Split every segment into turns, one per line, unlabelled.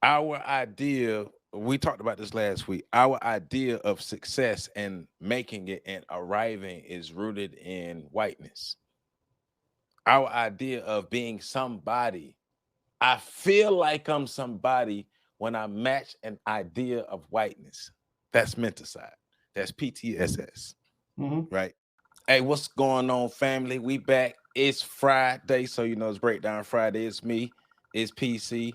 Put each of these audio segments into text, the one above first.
our idea, we talked about this last week. Our idea of success and making it and arriving is rooted in whiteness. Our idea of being somebody, I feel like I'm somebody when I match an idea of whiteness. That's menticide. That's PTSS, right? Hey, what's going on, family? We back. It's Friday, so you know it's Breakdown Friday. It's me. It's PC.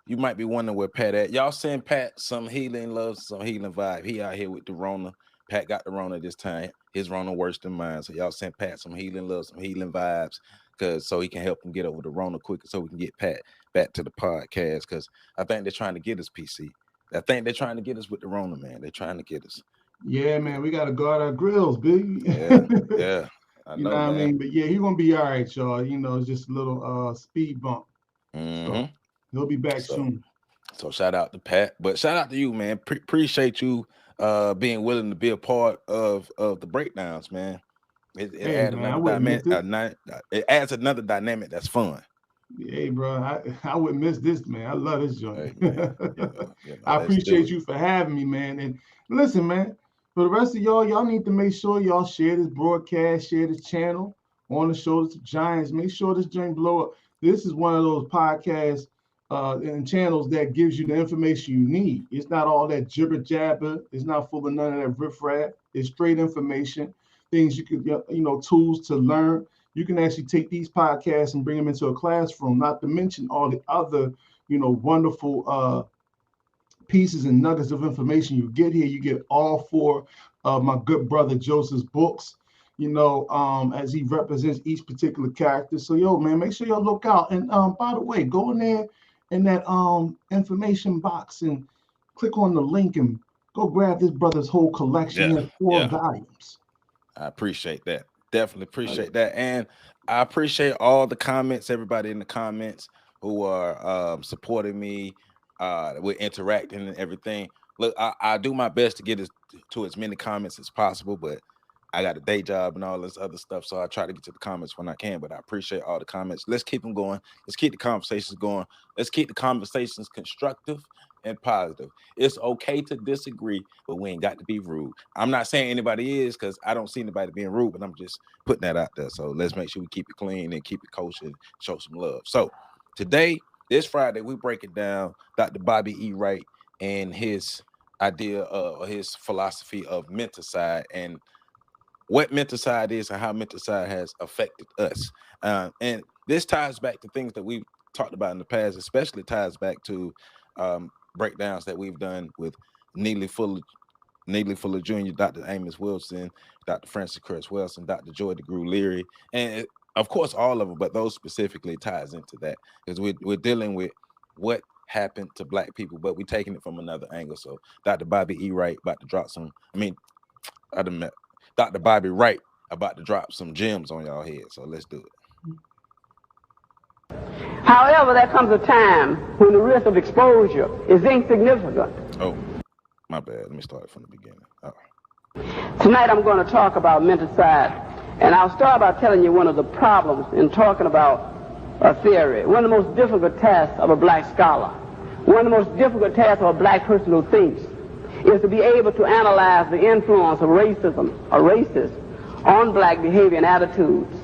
You might be wondering where Pat at. Y'all send Pat some healing love, some healing vibe. He out here with the Rona. Pat got the Rona this time. His Rona worse than mine. So y'all send Pat some healing love, some healing vibes, cause so he can help him get over the Rona quicker, so we can get Pat back to the podcast. Cause I think they're trying to get us, PC. I think they're trying to get us with the Rona, man. They're trying to get us.
Yeah, man, we gotta guard our grills, big.
Yeah, yeah. I
You know
know,
what I
man.
mean? But yeah, he's gonna be all right, y'all. You know, it's just a little speed bump. So
Mm-hmm.
he'll be back
So,
soon.
so shout out to Pat, but shout out to you, man. Appreciate you being willing to be a part of the breakdowns, man. It
Hey
adds
man, I
another
wouldn't miss this.
dynamic. It adds another dynamic that's fun.
Hey, bro, I wouldn't miss this, man. I love this joint.
Hey, man,
I
let's do
appreciate
it.
you for having me, man. And listen, man, for the rest of y'all need to make sure y'all share this broadcast, share this channel on the shoulders of giants. Make sure this joint blow up. This is one of those podcasts and channels that gives you the information you need. It's not all that jibber jabber. It's not full of none of that riffraff. It's straight information, things you could, tools to learn. You can actually take these podcasts and bring them into a classroom, not to mention all the other, wonderful pieces and nuggets of information you get here. You get all four of my good brother Joseph's books, as he represents each particular character. So, yo, man, make sure y'all look out. And by the way, go in there in that information box and click on the link and go grab this brother's whole collection. He
Yeah,
has four
yeah.
volumes.
I appreciate that. Definitely appreciate that, and I appreciate all the comments. Everybody in the comments who are supporting me, we're interacting and everything. Look, I do my best to get to as many comments as possible, but I got a day job and all this other stuff, so I try to get to the comments when I can. But I appreciate all the comments. Let's keep them going. Let's keep the conversations going. Let's keep the conversations constructive and positive. It's okay to disagree, but we ain't got to be rude. I'm not saying anybody is, because I don't see anybody being rude, but I'm just putting that out there. So let's make sure we keep it clean and keep it kosher and show some love. So today, this Friday, we break it down. Dr. Bobby E. Wright and his idea or his philosophy of menticide and what menticide is and how menticide has affected us. And this ties back to things that we've talked about in the past, especially ties back to breakdowns that we've done with Neely Fuller, Jr., Dr. Amos Wilson, Dr. Francis Chris Wilson, Dr. Joy DeGrew Leary, and of course all of them, but those specifically ties into that because we're dealing with what happened to Black people, but we're taking it from another angle. So Dr. Bobby E. Wright about to drop some, I done met Dr. Bobby Wright about to drop some gems on y'all head. So let's do it.
However, there comes a time when the risk of exposure is insignificant.
Oh, my bad. Let me start from the beginning.
Tonight I'm going to talk about menticide, and I'll start by telling you one of the problems in talking about a theory. One of the most difficult tasks of a black scholar, one of the most difficult tasks of a black person who thinks, is to be able to analyze the influence of racism or racist on black behavior and attitudes,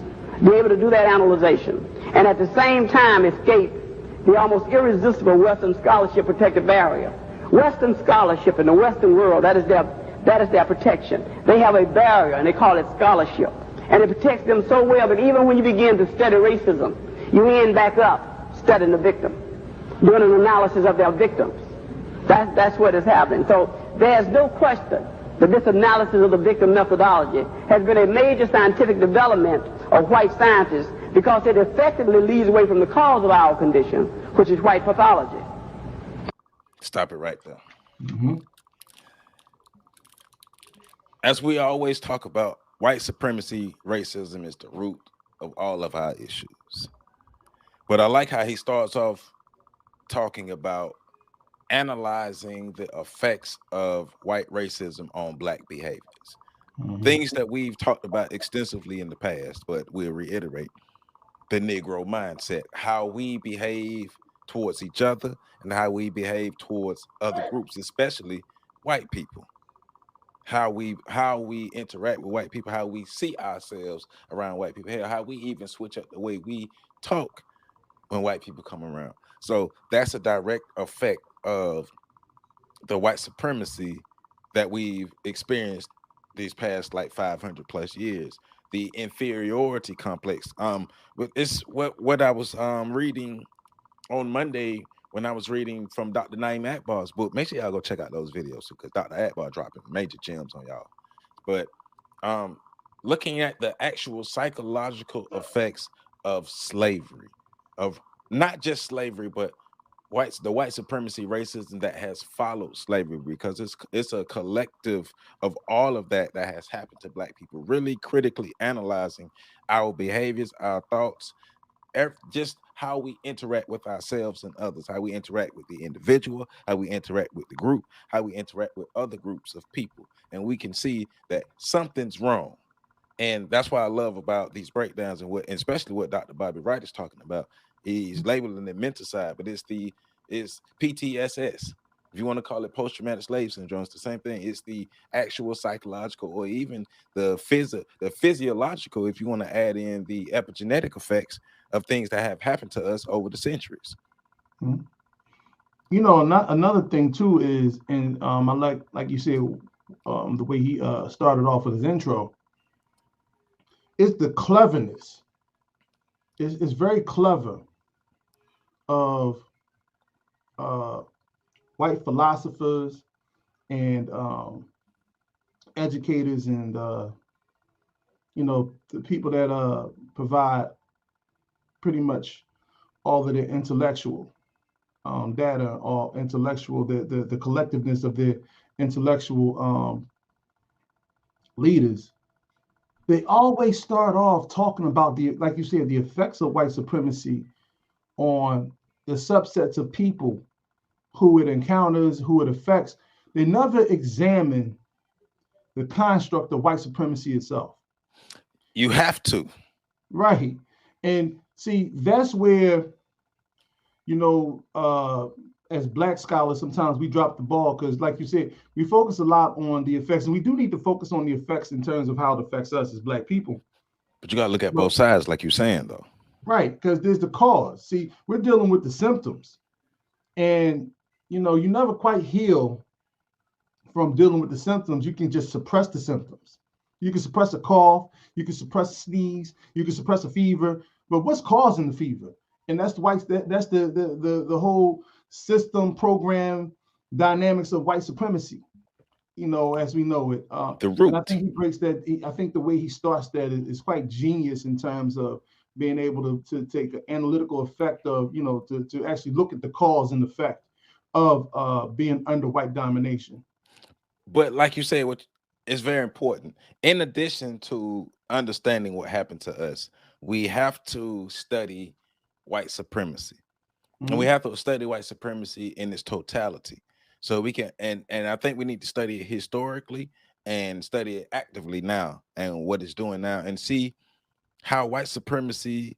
be able to do that analyzation, and at the same time escape the almost irresistible Western scholarship protective barrier. Western scholarship in the Western world, that is their protection. They have a barrier, and they call it scholarship. And it protects them so well that even when you begin to study racism, you end back up studying the victim, doing an analysis of their victims. That's what is happening. So there's no question that this analysis of the victim methodology has been a major scientific development of white scientists because it effectively leads away from the cause of our condition, which is white pathology.
Stop it right there.
Mm-hmm.
As we always talk about, white supremacy, racism is the root of all of our issues. But I like how he starts off talking about analyzing the effects of white racism on black behaviors.
Mm-hmm.
Things that we've talked about extensively in the past, but we'll reiterate the Negro mindset, how we behave towards each other and how we behave towards other groups, especially white people. How we interact with white people, how we see ourselves around white people, how we even switch up the way we talk when white people come around. So that's a direct effect of the white supremacy that we've experienced these past like 500 plus years. The inferiority complex. It's what I was reading on Monday when I was reading from Dr. Naeem Akbar's book. Make sure y'all go check out those videos because Dr. Akbar dropping major gems on y'all. But um, looking at the actual psychological effects of slavery, of not just slavery, but the white supremacy racism that has followed slavery, because it's a collective of all of that has happened to black people. Really critically analyzing our behaviors, our thoughts, just how we interact with ourselves and others, how we interact with the individual, how we interact with the group, how we interact with other groups of people. And we can see that something's wrong. And that's why I love about these breakdowns and especially what Dr. Bobby Wright is talking about. He's labeling it menticide, but it's PTSS. If you want to call it post-traumatic slave syndrome, it's the same thing. It's the actual psychological, or even the physiological, if you want to add in the epigenetic effects of things that have happened to us over the centuries.
Mm-hmm. You know, another thing too is, and I like you said, the way he started off with his intro, is the cleverness. It's very clever of white philosophers and educators and the people that provide pretty much all of their intellectual data, or intellectual, the collectiveness of their intellectual leaders. They always start off talking about like you said, the effects of white supremacy on the subsets of people who it encounters, who it affects. They never examine the construct of white supremacy itself.
You have to.
Right. And see, that's where, as Black scholars, sometimes we drop the ball because, like you said, we focus a lot on the effects, and we do need to focus on the effects in terms of how it affects us as Black people.
But you got to look at both sides, like you're saying, though.
Right, because there's the cause. See, we're dealing with the symptoms. And, you never quite heal from dealing with the symptoms. You can just suppress the symptoms. You can suppress a cough, you can suppress a sneeze, you can suppress a fever, but what's causing the fever? And that's that's the whole system, program, dynamics of white supremacy, as we know it.
The root.
And I think he breaks that. I think the way he starts that is quite genius in terms of being able to take an analytical effect of, to actually look at the cause and effect of being under white domination.
But like you said, what is very important, in addition to understanding what happened to us, we have to study white supremacy. Mm-hmm. And we have to study white supremacy in its totality. So we can, and I think we need to study it historically and study it actively now and what it's doing now, and see how white supremacy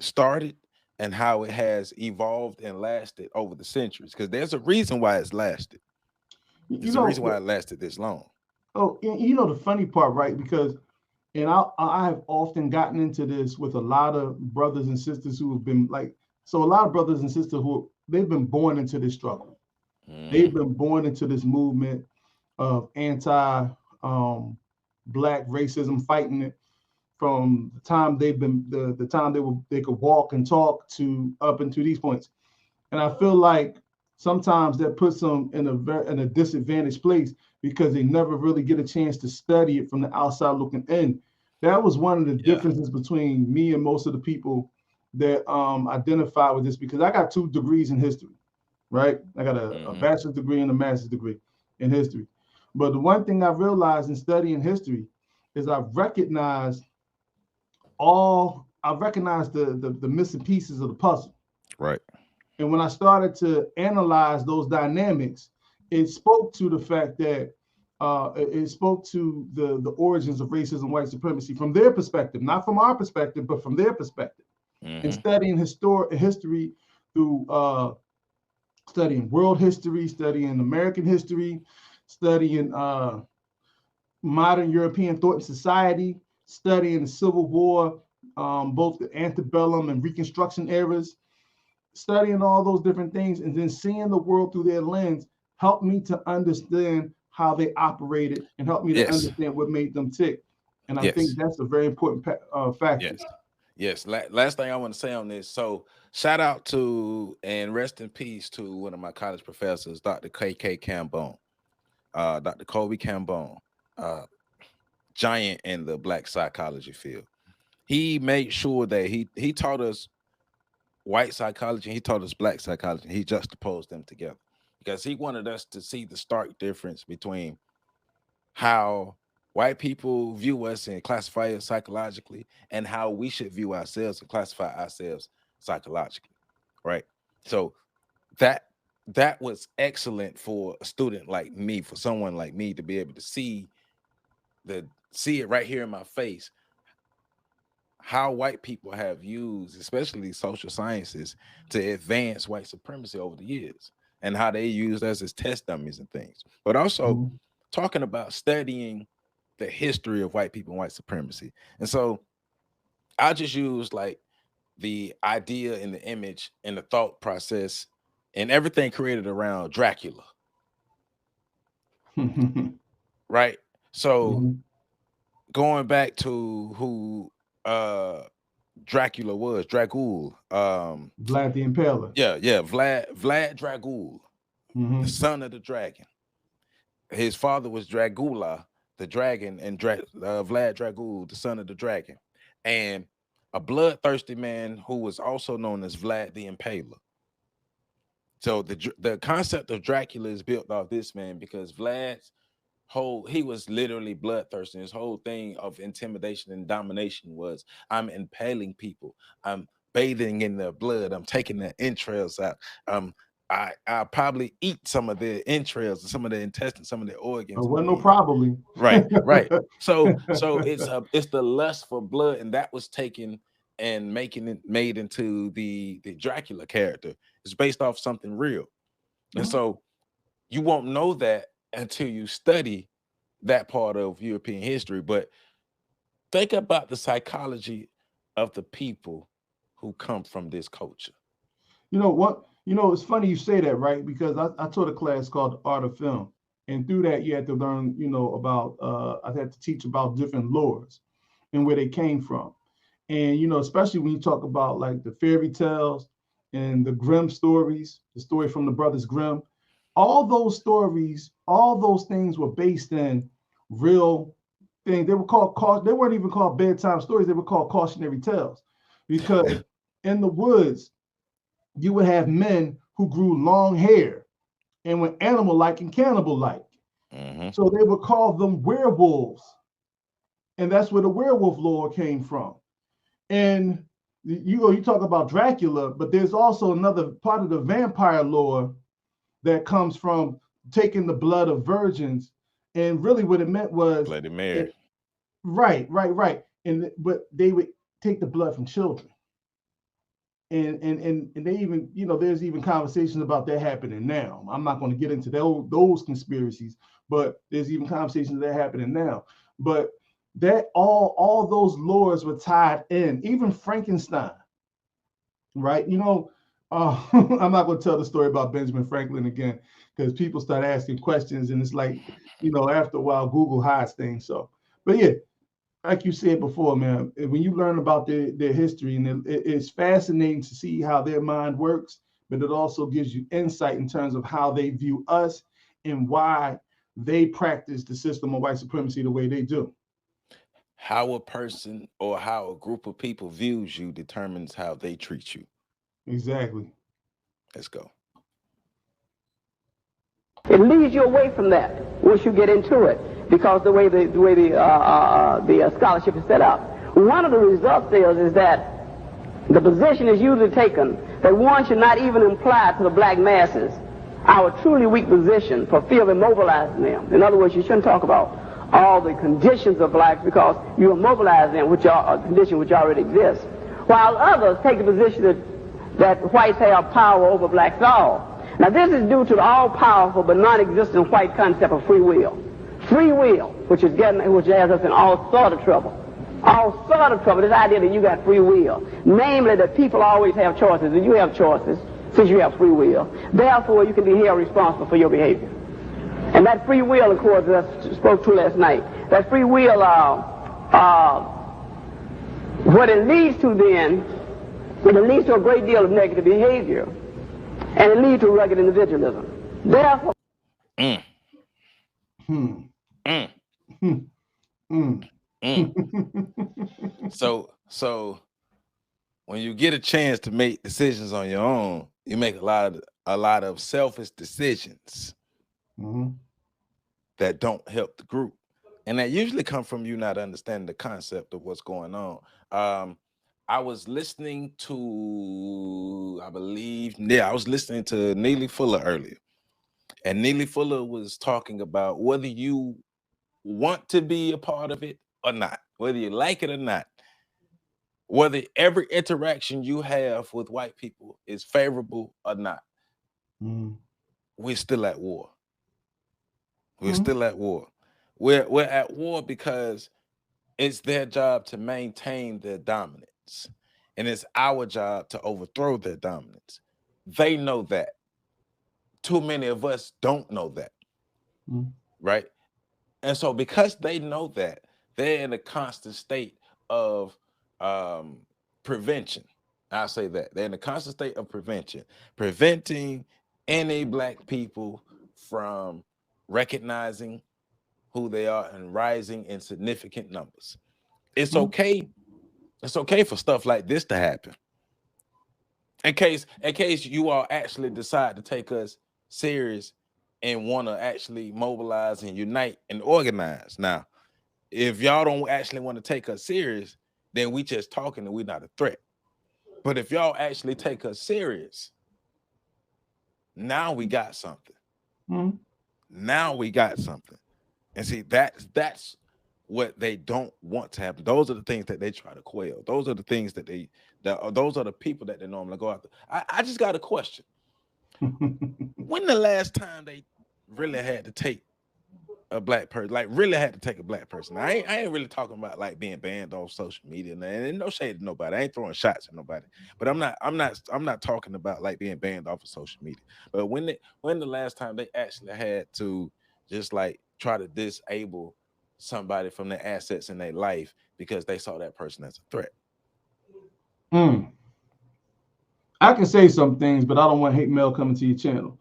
started and how it has evolved and lasted over the centuries. Because there's a reason why it's lasted. There's a reason why it lasted this long.
Oh, the funny part, right? Because, and I have often gotten into this with a lot of brothers and sisters who have been a lot of brothers and sisters they've been born into this struggle. Mm. They've been born into this movement of anti Black racism, fighting it from the time they've been the time they could walk and talk to up into these points. And I feel like sometimes that puts them in a disadvantaged place because they never really get a chance to study it from the outside looking in. That was one of the differences between me and most of the people that identify with this, because I got 2 degrees in history, right? I got a bachelor's degree and a master's degree in history. But the one thing I realized in studying history is I've recognized the missing pieces of the puzzle.
Right.
And when I started to analyze those dynamics, it spoke to the fact that it spoke to the origins of racism, white supremacy from their perspective, not from our perspective, but from their perspective. Mm-hmm. And studying history through studying world history, studying American history, studying modern European thought and society, studying the Civil War, both the antebellum and Reconstruction eras, studying all those different things, and then seeing the world through their lens helped me to understand how they operated and helped me to understand what made them tick. And I think that's a very important factor.
Yes. Last thing I want to say on this. So shout out to and rest in peace to one of my college professors, Dr. K.K. Cambone, Dr. Colby Cambone, giant in the Black psychology field. He made sure that he taught us white psychology, he taught us Black psychology. He juxtaposed them together because he wanted us to see the stark difference between how white people view us and classify us psychologically and how we should view ourselves and classify ourselves psychologically, right? So that was excellent for a student like me, for someone like me to be able to see it right here in my face, how white people have used, especially social sciences, to advance white supremacy over the years and how they used us as test dummies and things. But also talking about studying the history of white people and white supremacy. And so I just use like the idea and the image and the thought process and everything created around Dracula. Right? So going back to who Dracula was, Dragul,
Vlad the Impaler.
Vlad Dragul, the son of the dragon. His father was Dragula, the dragon, and Vlad Dragul, the son of the dragon, and a bloodthirsty man who was also known as Vlad the Impaler. So the concept of Dracula is built off this man because Vlad's he was literally bloodthirsty. His whole thing of intimidation and domination was, I'm impaling people, I'm bathing in their blood, I'm taking their entrails out, I probably eat some of their entrails, some of their intestines, some of their organs.
Well, no, probably.
Right. So it's the lust for blood, and that was taken and made into the Dracula character. It's based off something real, and so you won't know that until you study that part of European history. But think about the psychology of the people who come from this culture.
You know what? You know, it's funny you say that, right? Because I taught a class called The Art of Film. And through that, you had to learn, about, I had to teach about different lores and where they came from. And, especially when you talk about like the fairy tales and the Grimm stories, the story from the Brothers Grimm, all those stories, all those things were based in real things. They were called, they weren't even called bedtime stories. They were called cautionary tales because in the woods, you would have men who grew long hair and were animal-like and cannibal-like. So they would call them werewolves. And that's where the werewolf lore came from. And you talk about Dracula, but there's also another part of the vampire lore that comes from taking the blood of virgins. And really what it meant was
Bloody Mary.
Right. But they would take the blood from children. And they even, there's even conversations about that happening now. I'm not going to get into those conspiracies, but there's even conversations that are happening now. But that all those lores were tied in, even Frankenstein, right? I'm not going to tell the story about Benjamin Franklin again because people start asking questions, and it's like, after a while, Google hides things. So, but yeah. Like you said before, man, when you learn about their history, and it's fascinating to see how their mind works, but it also gives you insight in terms of how they view us and why they practice the system of white supremacy the way they do.
How a person or how a group of people views you determines how they treat you.
Exactly.
Let's go.
It leads you away from that once you get into it, because the way the scholarship is set up. One of the results there is that the position is usually taken that one should not even imply to the black masses our truly weak position for fear of immobilizing them. In other words, you shouldn't talk about all the conditions of blacks because you immobilize them, which are a condition which already exists. While others take the position that that whites have power over blacks all. Now this is due to the all-powerful but non-existent white concept of free will. Free will, which has us in all sort of trouble. All sort of trouble, this idea that you got free will. Namely that people always have choices, and you have choices since you have free will. Therefore, you can be held responsible for your behavior. And that free will, of course, as I spoke to last night, that free will, what it leads to then, it leads to a great deal of negative behavior, and it leads to rugged individualism. Therefore,
So when you get a chance to make decisions on your own, you make a lot of selfish decisions that don't help the group, and that usually come from you not understanding the concept of what's going on. I was listening to, I was listening to Neely Fuller earlier, and Neely Fuller was talking about whether you want to be a part of it or not, whether you like it or not, whether every interaction you have with white people is favorable or not. We're still at war. We're still at war. We're at war because it's their job to maintain their dominance, and it's our job to overthrow their dominance. They know that. Too many of us don't know that, right? And so because they know that, they're in a constant state of prevention. I'll say that. They're in a constant state of preventing any black people from recognizing who they are and rising in significant numbers. It's okay. It's okay for stuff like this to happen. In case you all actually decide to take us serious and want to actually mobilize and unite and organize. Now, if y'all don't actually want to take us serious, then we just talking and we're not a threat. But if y'all actually take us serious, now we got something. Now we got something. And see, that's what they don't want to happen. Those are the things that they try to quell. Those are the things that those are the people that they normally go after. I just got a question. When the last time they really had to take a black person, like really had to take a black person? I ain't really talking about like being banned off social media, and no shade to nobody. I ain't throwing shots at nobody, but I'm not talking about like being banned off of social media. But when the last time they actually had to just like try to disable somebody from their assets in their life because they saw that person as a threat?
I can say some things, but I don't want hate mail coming to your channel.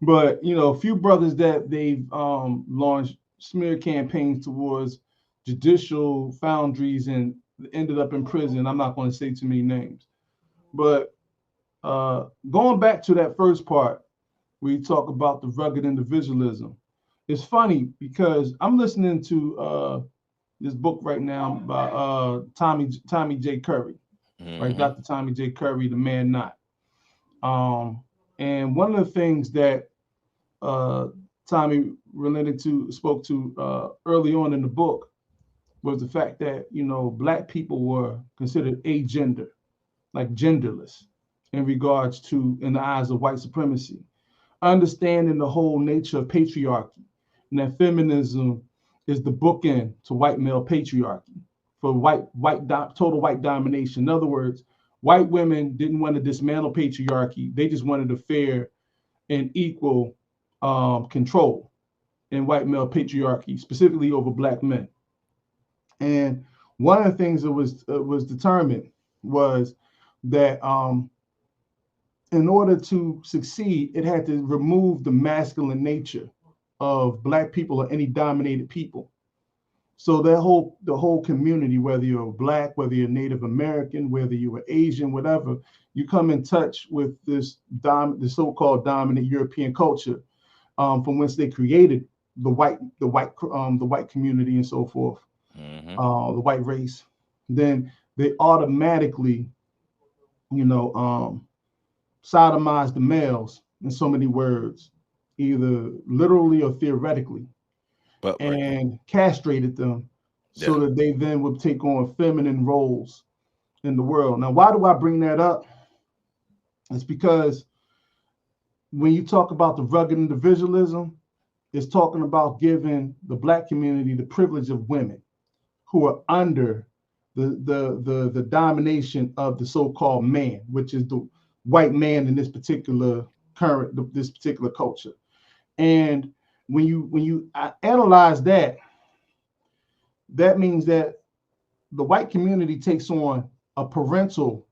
But you know, a few brothers that they've launched smear campaigns towards judicial foundries and ended up in prison. I'm not going to say too many names, but going back to that first part where you talk about the rugged individualism, it's funny because I'm listening to this book right now by Tommy J. Curry, right? Dr. Tommy J. Curry, The Man Not. And one of the things that Tommy spoke to early on in the book was the fact that, you know, black people were considered agender, like genderless in regards to, in the eyes of white supremacy, understanding the whole nature of patriarchy, and that feminism is the bookend to white male patriarchy for total white domination. In other words, white women didn't want to dismantle patriarchy. They just wanted a fair and equal control in white male patriarchy, specifically over black men. And one of the things that was determined was that in order to succeed, it had to remove the masculine nature of black people or any dominated people. So the whole community, whether you're black, whether you're Native American, whether you were Asian, whatever, you come in touch with the so-called dominant European culture, from whence they created the white community and so forth, the white race. Then they automatically, you know, sodomize the males in so many words, either literally or theoretically, and castrated them so that they then would take on feminine roles in the world. Now, why do I bring that up? It's because when you talk about the rugged individualism, it's talking about giving the Black community the privilege of women who are under the domination of the so-called man, which is the white man in this particular culture. And when you analyze that, that means that the white community takes on a parental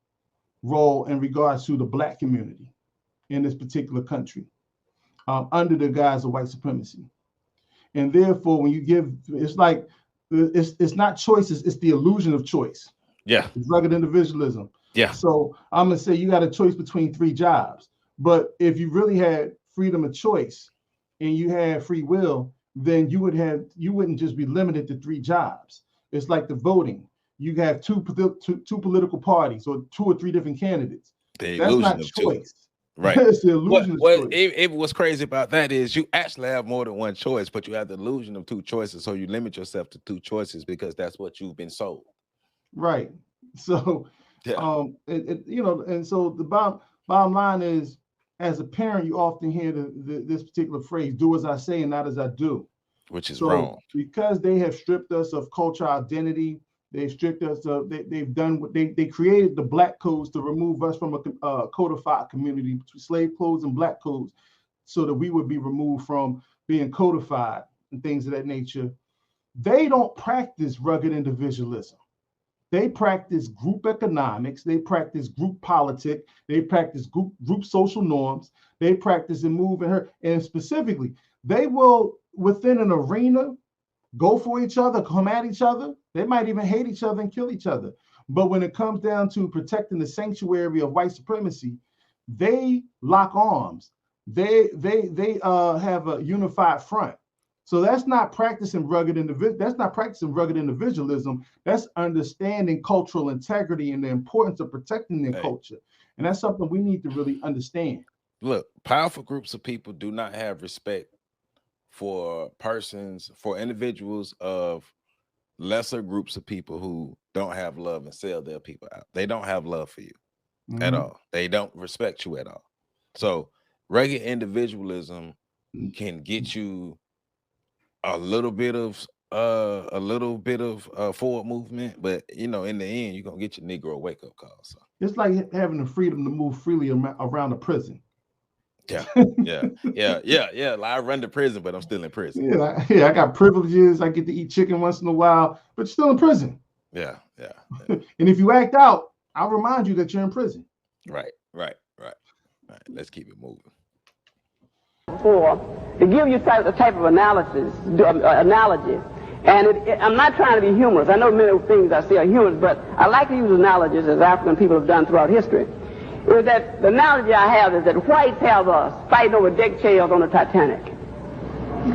role in regards to the Black community in this particular country, under the guise of white supremacy. And therefore, when you give, it's like, it's not choices, it's the illusion of choice.
Yeah.
It's rugged individualism.
Yeah.
So I'm gonna say you got a choice between 3 jobs. But if you really had freedom of choice and you had free will, then you wouldn't just be limited to 3 jobs. It's like the voting. You have two political parties or 2 or 3 different candidates. That's not choice.
Right.
It's the illusion of choice.
What's crazy about that is you actually have more than one choice, but you have the illusion of 2 choices. So you limit yourself to 2 choices because that's what you've been sold.
Right. So, and so the bottom line is, as a parent, you often hear this particular phrase, do as I say and not as I do.
Which is wrong.
Because they have stripped us of cultural identity, they've stripped us of, they've done what they created the Black codes to remove us from a codified community, slave codes and Black codes, so that we would be removed from being codified and things of that nature. They don't practice rugged individualism. They practice group economics. They practice group politics. They practice group social norms. They practice and move and hurt. And specifically, they will, within an arena, go for each other, come at each other. They might even hate each other and kill each other. But when it comes down to protecting the sanctuary of white supremacy, they lock arms. They have a unified front. So that's not practicing rugged individualism. That's understanding cultural integrity and the importance of protecting their culture. And that's something we need to really understand.
Look, powerful groups of people do not have respect for individuals of lesser groups of people who don't have love and sell their people out. They don't have love for you at all. They don't respect you at all. So rugged individualism can get you a little bit of forward movement, but in the end, you're gonna get your Negro wake up call. So
it's like having the freedom to move freely around a prison.
Yeah. I run to prison, but I'm still in prison.
Yeah, I got privileges. I get to eat chicken once in a while, but you're still in prison.
Yeah.
And if you act out, I'll remind you that you're in prison.
Right. Let's keep it moving.
To give you the type of analogy, and I'm not trying to be humorous. I know many things I say are humorous, but I like to use analogies as African people have done throughout history. Is that the analogy I have is that whites have us fighting over deck chairs on the Titanic.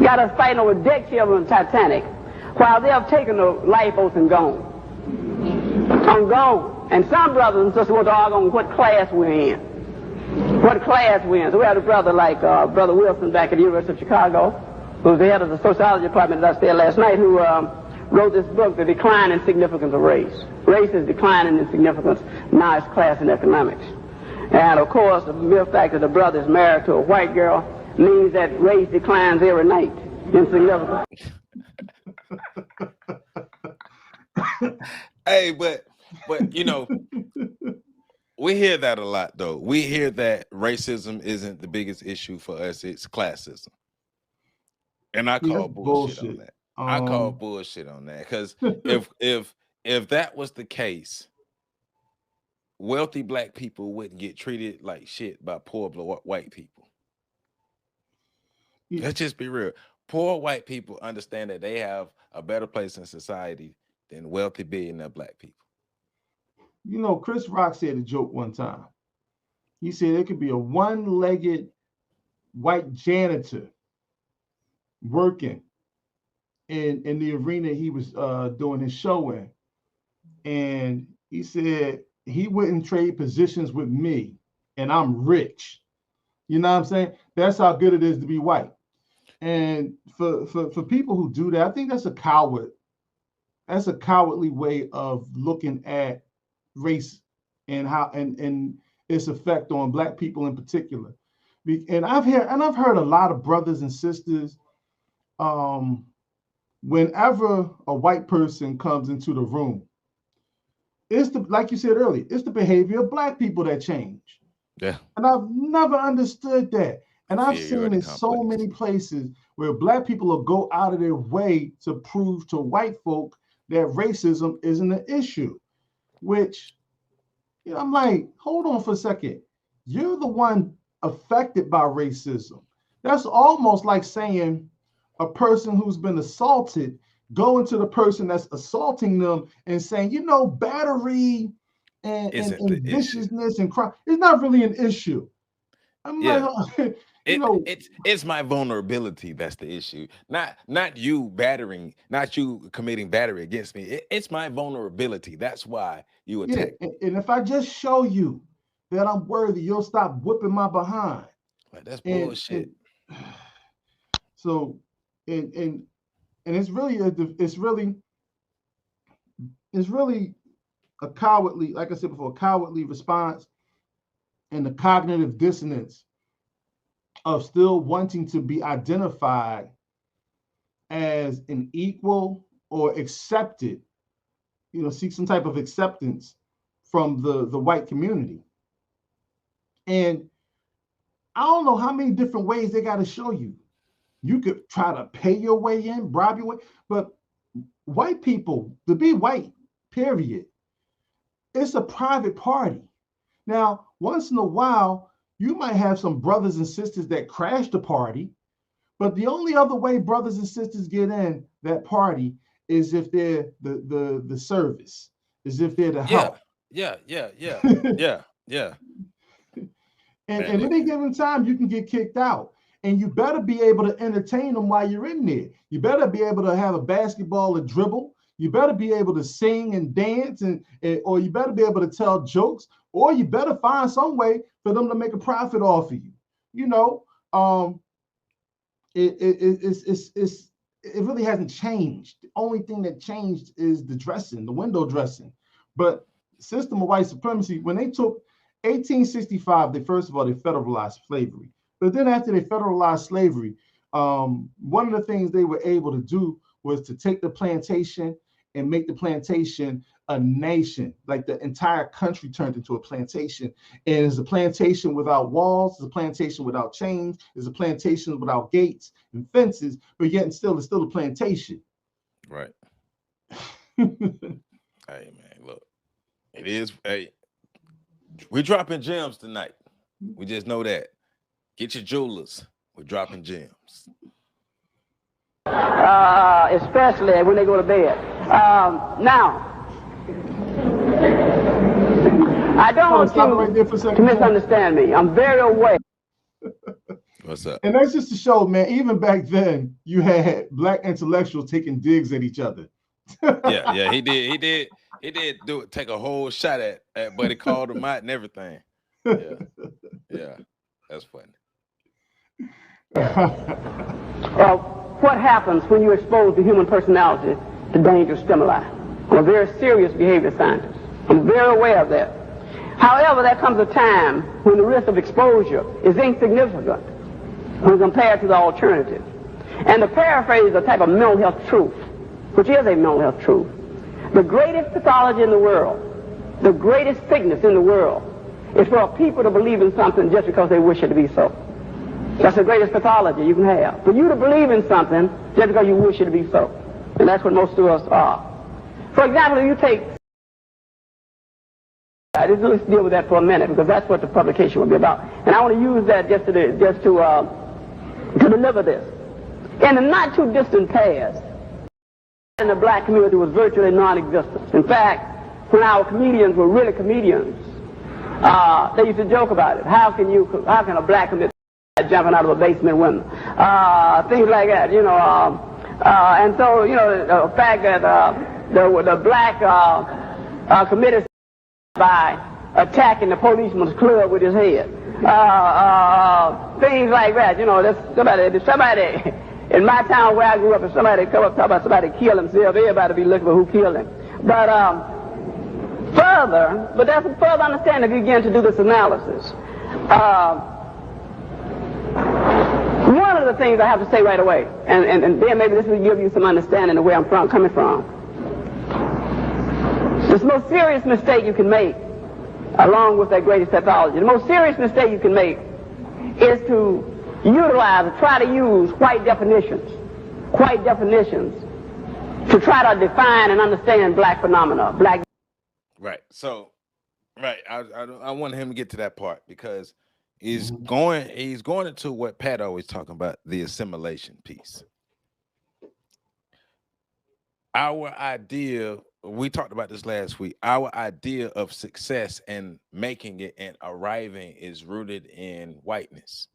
Got us fighting over deck chairs on the Titanic, while they have taken the lifeboats and gone. And some brothers and sisters want to argue on what class we're in. So we had a brother like Brother Wilson back at the University of Chicago, who's the head of the sociology department that I stayed last night, who wrote this book, The Decline and Significance of Race. Race is declining in significance, now it's class and economics. And of course, the mere fact that the brother is married to a white girl means that race declines every night in significance.
Hey, but we hear that a lot, though. We hear that racism isn't the biggest issue for us; it's classism, and I call bullshit on that. I call bullshit on that because if that was the case, wealthy Black people wouldn't get treated like shit by poor white people. Let's just be real. Poor white people understand that they have a better place in society than wealthy billionaire Black people.
Chris Rock said a joke one time. He said there could be a one-legged white janitor working in the arena he was doing his show in. And he said he wouldn't trade positions with me, and I'm rich. You know what I'm saying? That's how good it is to be white. And for people who do that, I think that's a cowardly way of looking at race and how and its effect on Black people in particular. And I've heard a lot of brothers and sisters, whenever a white person comes into the room, it's the, like you said earlier, it's the behavior of Black people that change.
Yeah.
And I've never understood that. And I've seen in so many places where Black people will go out of their way to prove to white folk that racism isn't an issue, which, you know, I'm like, hold on for a second. You're the one affected by racism. That's almost like saying a person who's been assaulted going to the person that's assaulting them and saying, you know, battery and viciousness and crime is not really an issue. I'm like,
it's my vulnerability that's the issue. Not you battering, not you committing battery against me. It's my vulnerability. That's why you attack.
And if I just show you that I'm worthy, you'll stop whipping my behind.
Like, that's bullshit.
So it's really a cowardly, like I said before, cowardly response, and the cognitive dissonance of still wanting to be identified as an equal or accepted, you know, seek some type of acceptance from the white community. And I don't know how many different ways they got to show you. You could try to pay your way in, bribe your way, but white people, to be white, period, it's a private party. Now, once in a while, you might have some brothers and sisters that crash the party, but the only other way brothers and sisters get in that party is if they're the service, is if they're the help.
Yeah.
And at any given time, you can get kicked out. And you better be able to entertain them while you're in there. You better be able to have a basketball or dribble. You better be able to sing and dance, or you better be able to tell jokes, or you better find some way for them to make a profit off of you. You know, it really hasn't changed. The only thing that changed is the dressing, the window dressing. But system of white supremacy, when they took 1865, they first of all, they federalized slavery. But then after they federalized slavery, one of the things they were able to do was to take the plantation and make the plantation a nation. Like the entire country turned into a plantation. And it's a plantation without walls, it's a plantation without chains, it's a plantation without gates and fences, but yet it's still a plantation.
Right. Hey, man, look, it is, hey, we're dropping gems tonight. We just know that. Get your jewelers. We're dropping gems.
Especially when they go to bed. Now, I don't want you to misunderstand me. I'm very aware.
What's up?
And that's just to show, man, even back then, you had Black intellectuals taking digs at each other.
Yeah, he did take a whole shot at but he called him out and everything. Yeah, that's funny.
What happens when you expose the human personality to dangerous stimuli? I'm a very serious behavior scientist. I'm very aware of that. However, there comes a time when the risk of exposure is insignificant when compared to the alternative. And to paraphrase a type of mental health truth, which is a mental health truth, the greatest pathology in the world, the greatest sickness in the world, is for people to believe in something just because they wish it to be so. That's the greatest pathology you can have. For you to believe in something just because you wish it to be so. And that's what most of us are. For example, if you take... Let's deal with that for a minute, because that's what the publication will be about. And I want to use that just to deliver this. In the not too distant past, in the Black community was virtually non-existent. In fact, when our comedians were really comedians, they used to joke about it. How can a Black comedian jumping out of a basement window? Things like that, you know. And so, you know, the fact that the Black committed by attacking the policeman's club with his head. Things like that, you know. Somebody in my town where I grew up, if somebody come up talk about somebody kill himself, everybody be looking for who killed him. But Further, but there's a further understanding if you begin to do this analysis. One of the things I have to say right away, and then maybe this will give you some understanding of where I'm coming from. The most serious mistake you can make, along with that greatest pathology, the most serious mistake you can make is to utilize, or try to use white definitions to try to define and understand black phenomena, black.
Right. So, right. I want him to get to that part because he's going into what Pat always talking about, the assimilation piece. Our idea, we talked about this last week, our idea of success and making it and arriving is rooted in whiteness.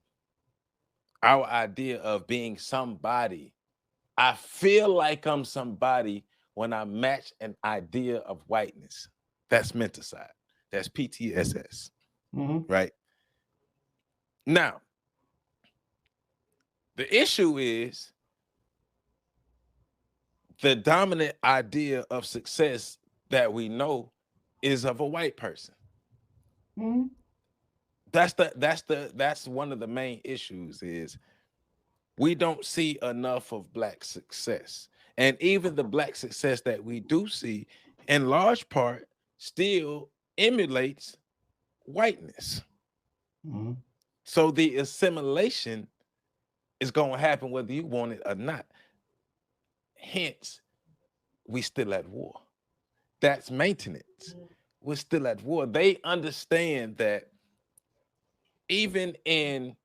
Our idea of being somebody, I feel like I'm somebody when I match an idea of whiteness. That's menticide. That's PTSS. Right? Now, the issue is the dominant idea of success that we know is of a white person. That's one of the main issues is we don't see enough of black success. And even the black success that we do see, in large part, still emulates whiteness. So the assimilation is going to happen whether you want it or not. Hence, we still at war. That's maintenance. We're still at war. They understand that even in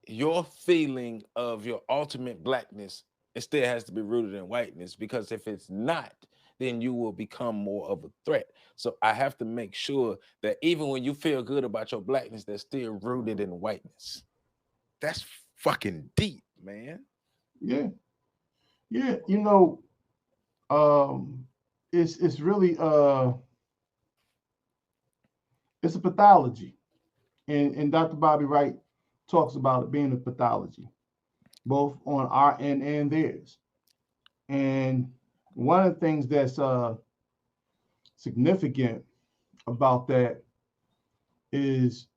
your feeling of your ultimate blackness, it still has to be rooted in whiteness, because if it's not, then you will become more of a threat. So I have to make sure that even when you feel good about your blackness, they're still rooted in whiteness. That's fucking deep, man.
Yeah. Yeah, you know, it's really it's a pathology. And Dr. Bobby Wright talks about it being a pathology, both on our end and theirs. And one of the things that's significant about that is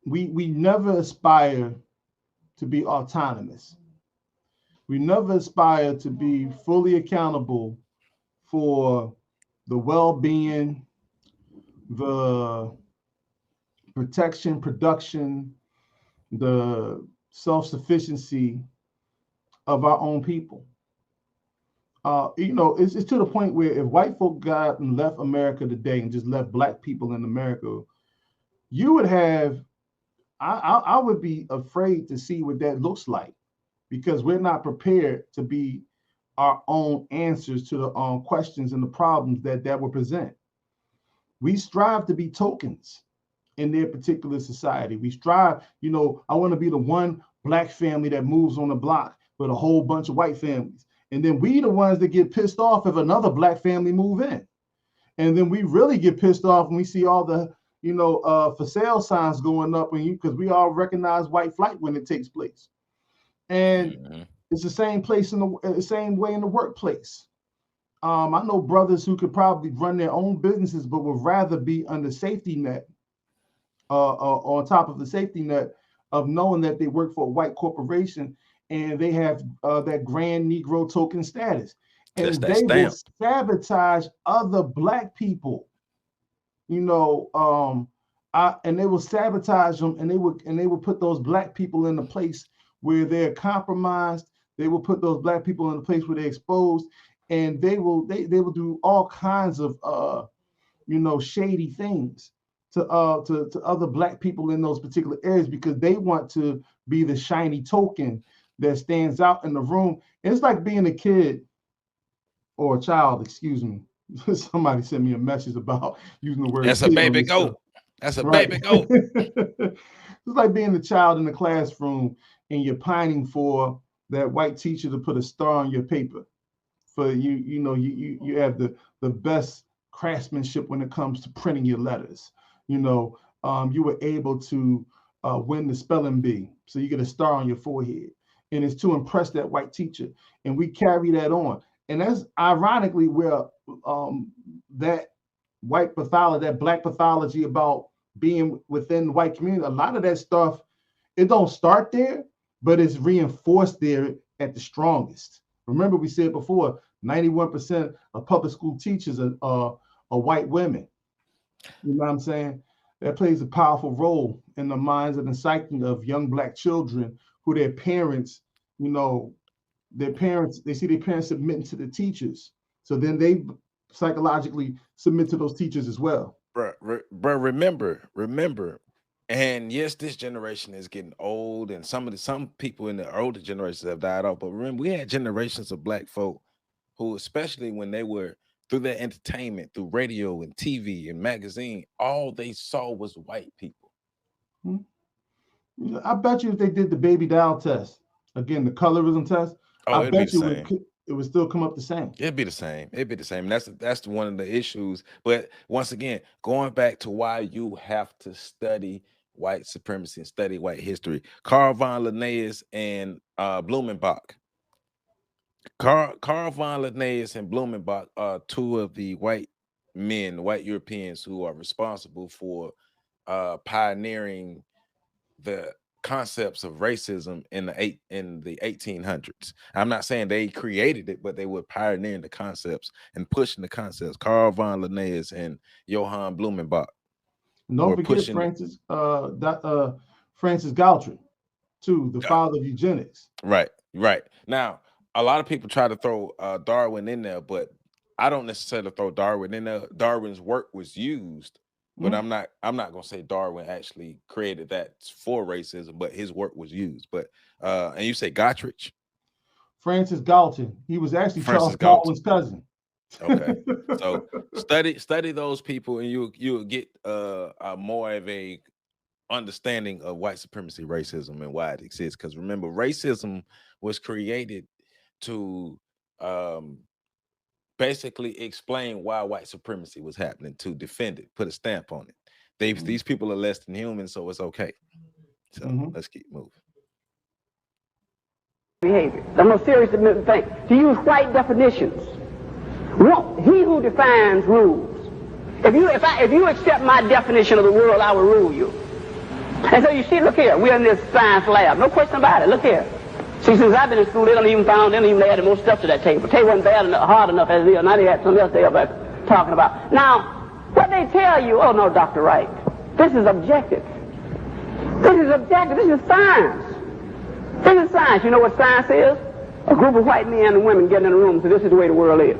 we never aspire to be autonomous. We never aspire to be fully accountable for the well-being, the protection, production, the self-sufficiency of our own people. You know, it's to the point where if white folk got up and left America today and just left black people in America, you would have, I would be afraid to see what that looks like, because we're not prepared to be our own answers to the questions and the problems that will present. We strive to be tokens in their particular society. We strive, you know, I want to be the one black family that moves on the block with a whole bunch of white families. And then we the ones that get pissed off if another black family move in. And then we really get pissed off when we see all the, you know, for sale signs going up, and because we all recognize white flight when it takes place. And it's the same place in the same way in the workplace. I know brothers who could probably run their own businesses, but would rather be under safety net, on top of the safety net of knowing that they work for a white corporation and they have that grand Negro token status. And they will sabotage other black people, you know, and they will sabotage them, and they will put those black people in a place where they're compromised. They will put those black people in a place where they're exposed, and they will do all kinds of you know, shady things to other black people in those particular areas, because they want to be the shiny token that stands out in the room. It's like being a kid or a child, excuse me. Somebody sent me a message about using the word.
That's a baby goat. That's a baby goat.
It's like being a child in the classroom and you're pining for that white teacher to put a star on your paper. For you know, you have the best craftsmanship when it comes to printing your letters. You know, you were able to win the spelling bee, so you get a star on your forehead, and it's to impress that white teacher. And we carry that on. And that's ironically where that white pathology, that black pathology about being within the white community, a lot of that stuff, it don't start there, but it's reinforced there at the strongest. Remember, we said before, 91% of public school teachers are white women. You know what I'm saying? That plays a powerful role in the minds and the psyche of young black children who their parents, you know, they see their parents submitting to the teachers. So then they psychologically submit to those teachers as well.
Bro, remember, and yes, this generation is getting old, and some people in the older generations have died off. But remember, we had generations of black folk who, especially when they were through their entertainment, through radio and TV and magazine, all they saw was white people.
I bet you if they did the baby doll test, again, the colorism test, I bet you it would still come up the same.
It'd be the same. It'd be the same. That's one of the issues. But once again, going back to why you have to study white supremacy and study white history. Carl von Linnaeus and Blumenbach. Carl von Linnaeus and Blumenbach are two of the white Europeans who are responsible for pioneering the concepts of racism in the 1800s. I'm not saying they created it, but they were pioneering the concepts and pushing the concepts. Carl von Linnaeus and Johann Blumenbach.
Don't forget Francis Galton, too, the father of eugenics.
Right. Now, a lot of people try to throw Darwin in there, but I don't necessarily throw Darwin in there. Darwin's work was used, but I'm not gonna say Darwin actually created that for racism, but his work was used. But and you say Gottridge?
Francis Galton. He was actually Charles Darwin's cousin.
Okay. So study those people, and you'll get more of a understanding of white supremacy, racism, and why it exists. Because remember, racism was created to basically explain why white supremacy was happening, to defend it, put a stamp on it. These people are less than human, so it's okay. So let's keep moving.
Behavior. The most serious thing, to use white definitions. He who defines rules. If you accept my definition of the world, I will rule you. And so you see, look here, we're in this science lab. No question about it. Look here. See, since I've been in school, they don't even add more stuff to that table. The table wasn't bad enough, hard enough as it is. Now they had something else they were talking about. Now, what they tell you, oh no, Dr. Wright, this is objective. This is objective. This is science. This is science. You know what science is? A group of white men and women getting in a room and say, this is the way the world is.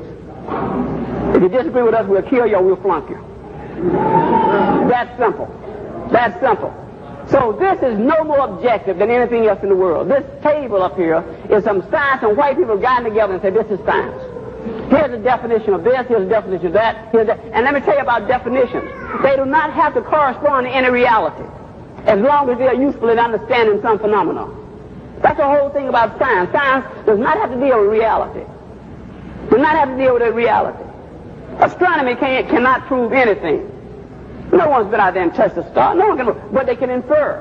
If you disagree with us, we'll kill you or we'll flunk you. That's simple. That's simple. So this is no more objective than anything else in the world. This table up here is some science, and white people gotten together and said, this is science. Here's a definition of this, here's a definition of that, here's that. And let me tell you about definitions. They do not have to correspond to any reality, as long as they are useful in understanding some phenomena. That's the whole thing about science. Science does not have to deal with reality. Does not have to deal with a reality. Astronomy cannot prove anything. No one's been out there and touched the star. No one can, but they can infer.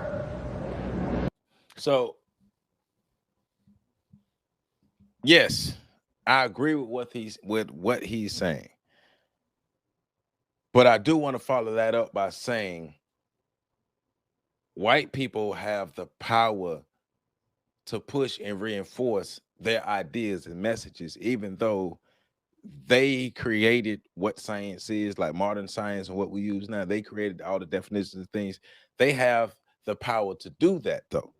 So, yes, I agree with what he's saying, but I do want to follow that up by saying white people have the power to push and reinforce their ideas and messages, even though they created what science is, like modern science and what we use now. They created all the definitions and things. They have the power to do that, though.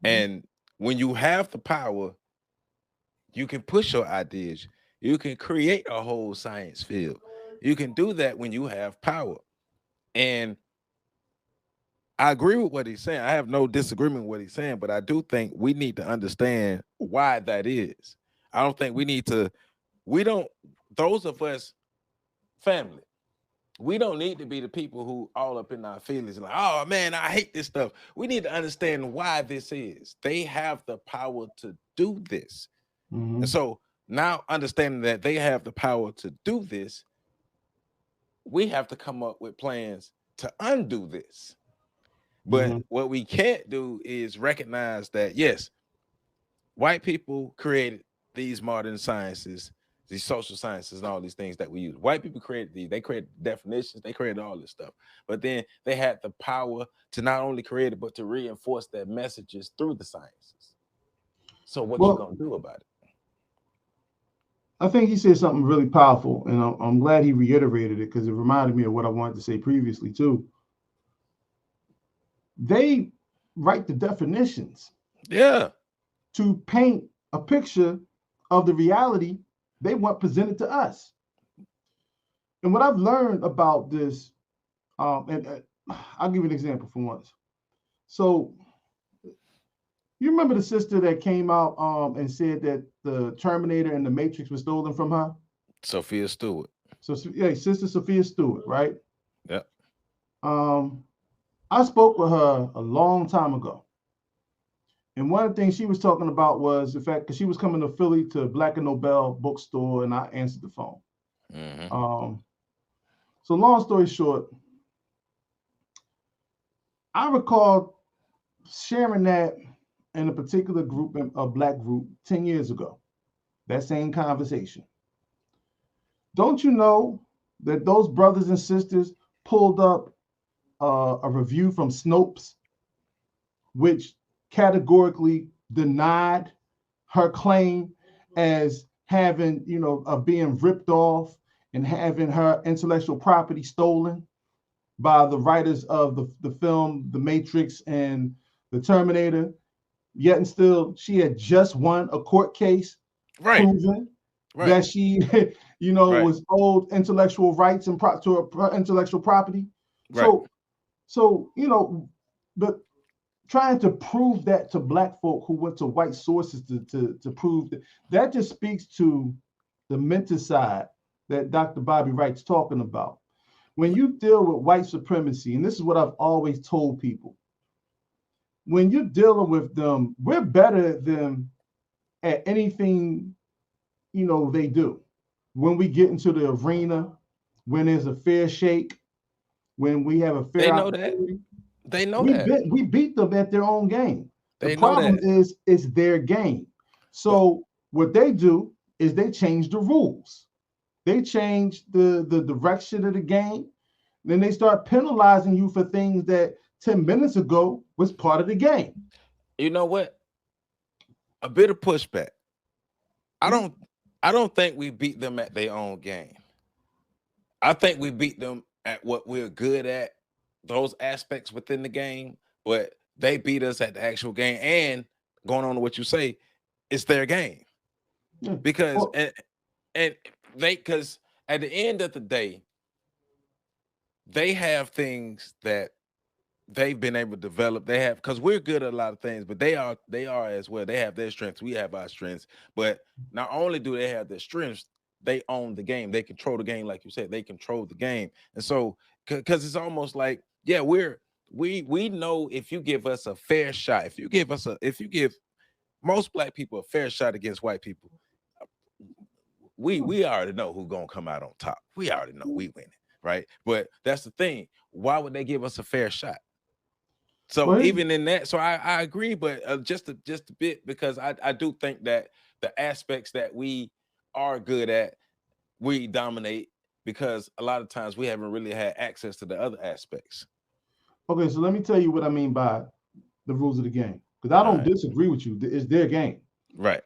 And when you have the power, you can push your ideas. You can create a whole science field. You can do that when you have power. And I agree with what he's saying. I have no disagreement with what he's saying, but I do think we need to understand why that is. I don't think those of us, family, we don't need to be the people who all up in our feelings like, oh man, I hate this stuff. We need to understand why this is. They have the power to do this. And so now understanding that they have the power to do this, we have to come up with plans to undo this. But what we can't do is recognize that, yes, white people created these modern sciences, these social sciences, and all these things that we use. White people created these. They created definitions. They created all this stuff. But then they had the power to not only create it, but to reinforce their messages through the sciences. So what you
Well,
gonna do about it?
I think he said something really powerful, and I'm glad he reiterated it because it reminded me of what I wanted to say previously too. They write the definitions
Yeah.
to paint a picture of the reality they want presented to us. And what I've learned about this, and I'll give you an example for once. So you remember the sister that came out and said that the Terminator and the Matrix was stolen from her?
Sophia Stewart.
So yeah, Sister Sophia Stewart, right?
Yeah.
I spoke with her a long time ago. And one of the things she was talking about was the fact because she was coming to Philly to Black and Nobel bookstore, and I answered the phone. So long story short, I recall sharing that in a particular group, a Black group, 10 years ago, that same conversation. Don't you know that those brothers and sisters pulled up a review from Snopes, which categorically denied her claim as having, of being ripped off and having her intellectual property stolen by the writers of the film The Matrix and The Terminator. Yet and still, she had just won a court case proving that she, was owed intellectual rights and to her intellectual property. So, but trying to prove that to Black folk who went to white sources to prove that just speaks to the menticide that Dr. Bobby Wright's talking about. When you deal with white supremacy, and this is what I've always told people, when you're dealing with them, we're better than at anything, they do. When we get into the arena, when there's a fair shake, when we have a fair
They know opportunity, that. They know that.
We beat them at their own game.
The
problem is it's their game. So what they do is they change the rules. They change the direction of the game. Then they start penalizing you for things that 10 minutes ago was part of the game.
You know what? A bit of pushback. I don't think we beat them at their own game. I think we beat them at what we're good at, those aspects within the game, but they beat us at the actual game. And going on to what you say, it's their game. Yeah. Because because at the end of the day, they have things that they've been able to develop. They have, because we're good at a lot of things, but they are as well. They have their strengths. We have our strengths. But not only do they have their strengths, they own the game. They control the game, like you said. They control the game. And so, because it's almost like, yeah, we know if you give us a fair shot, if you give most Black people a fair shot against white people, we already know who's gonna come out on top. We already know we win it, right? But that's the thing. Why would they give us a fair shot? So even in that, so I agree, but just a bit, because I do think that the aspects that we are good at, we dominate, because a lot of times we haven't really had access to the other aspects.
Okay, so let me tell you what I mean by the rules of the game, because I don't disagree with you. It's their game.
Right.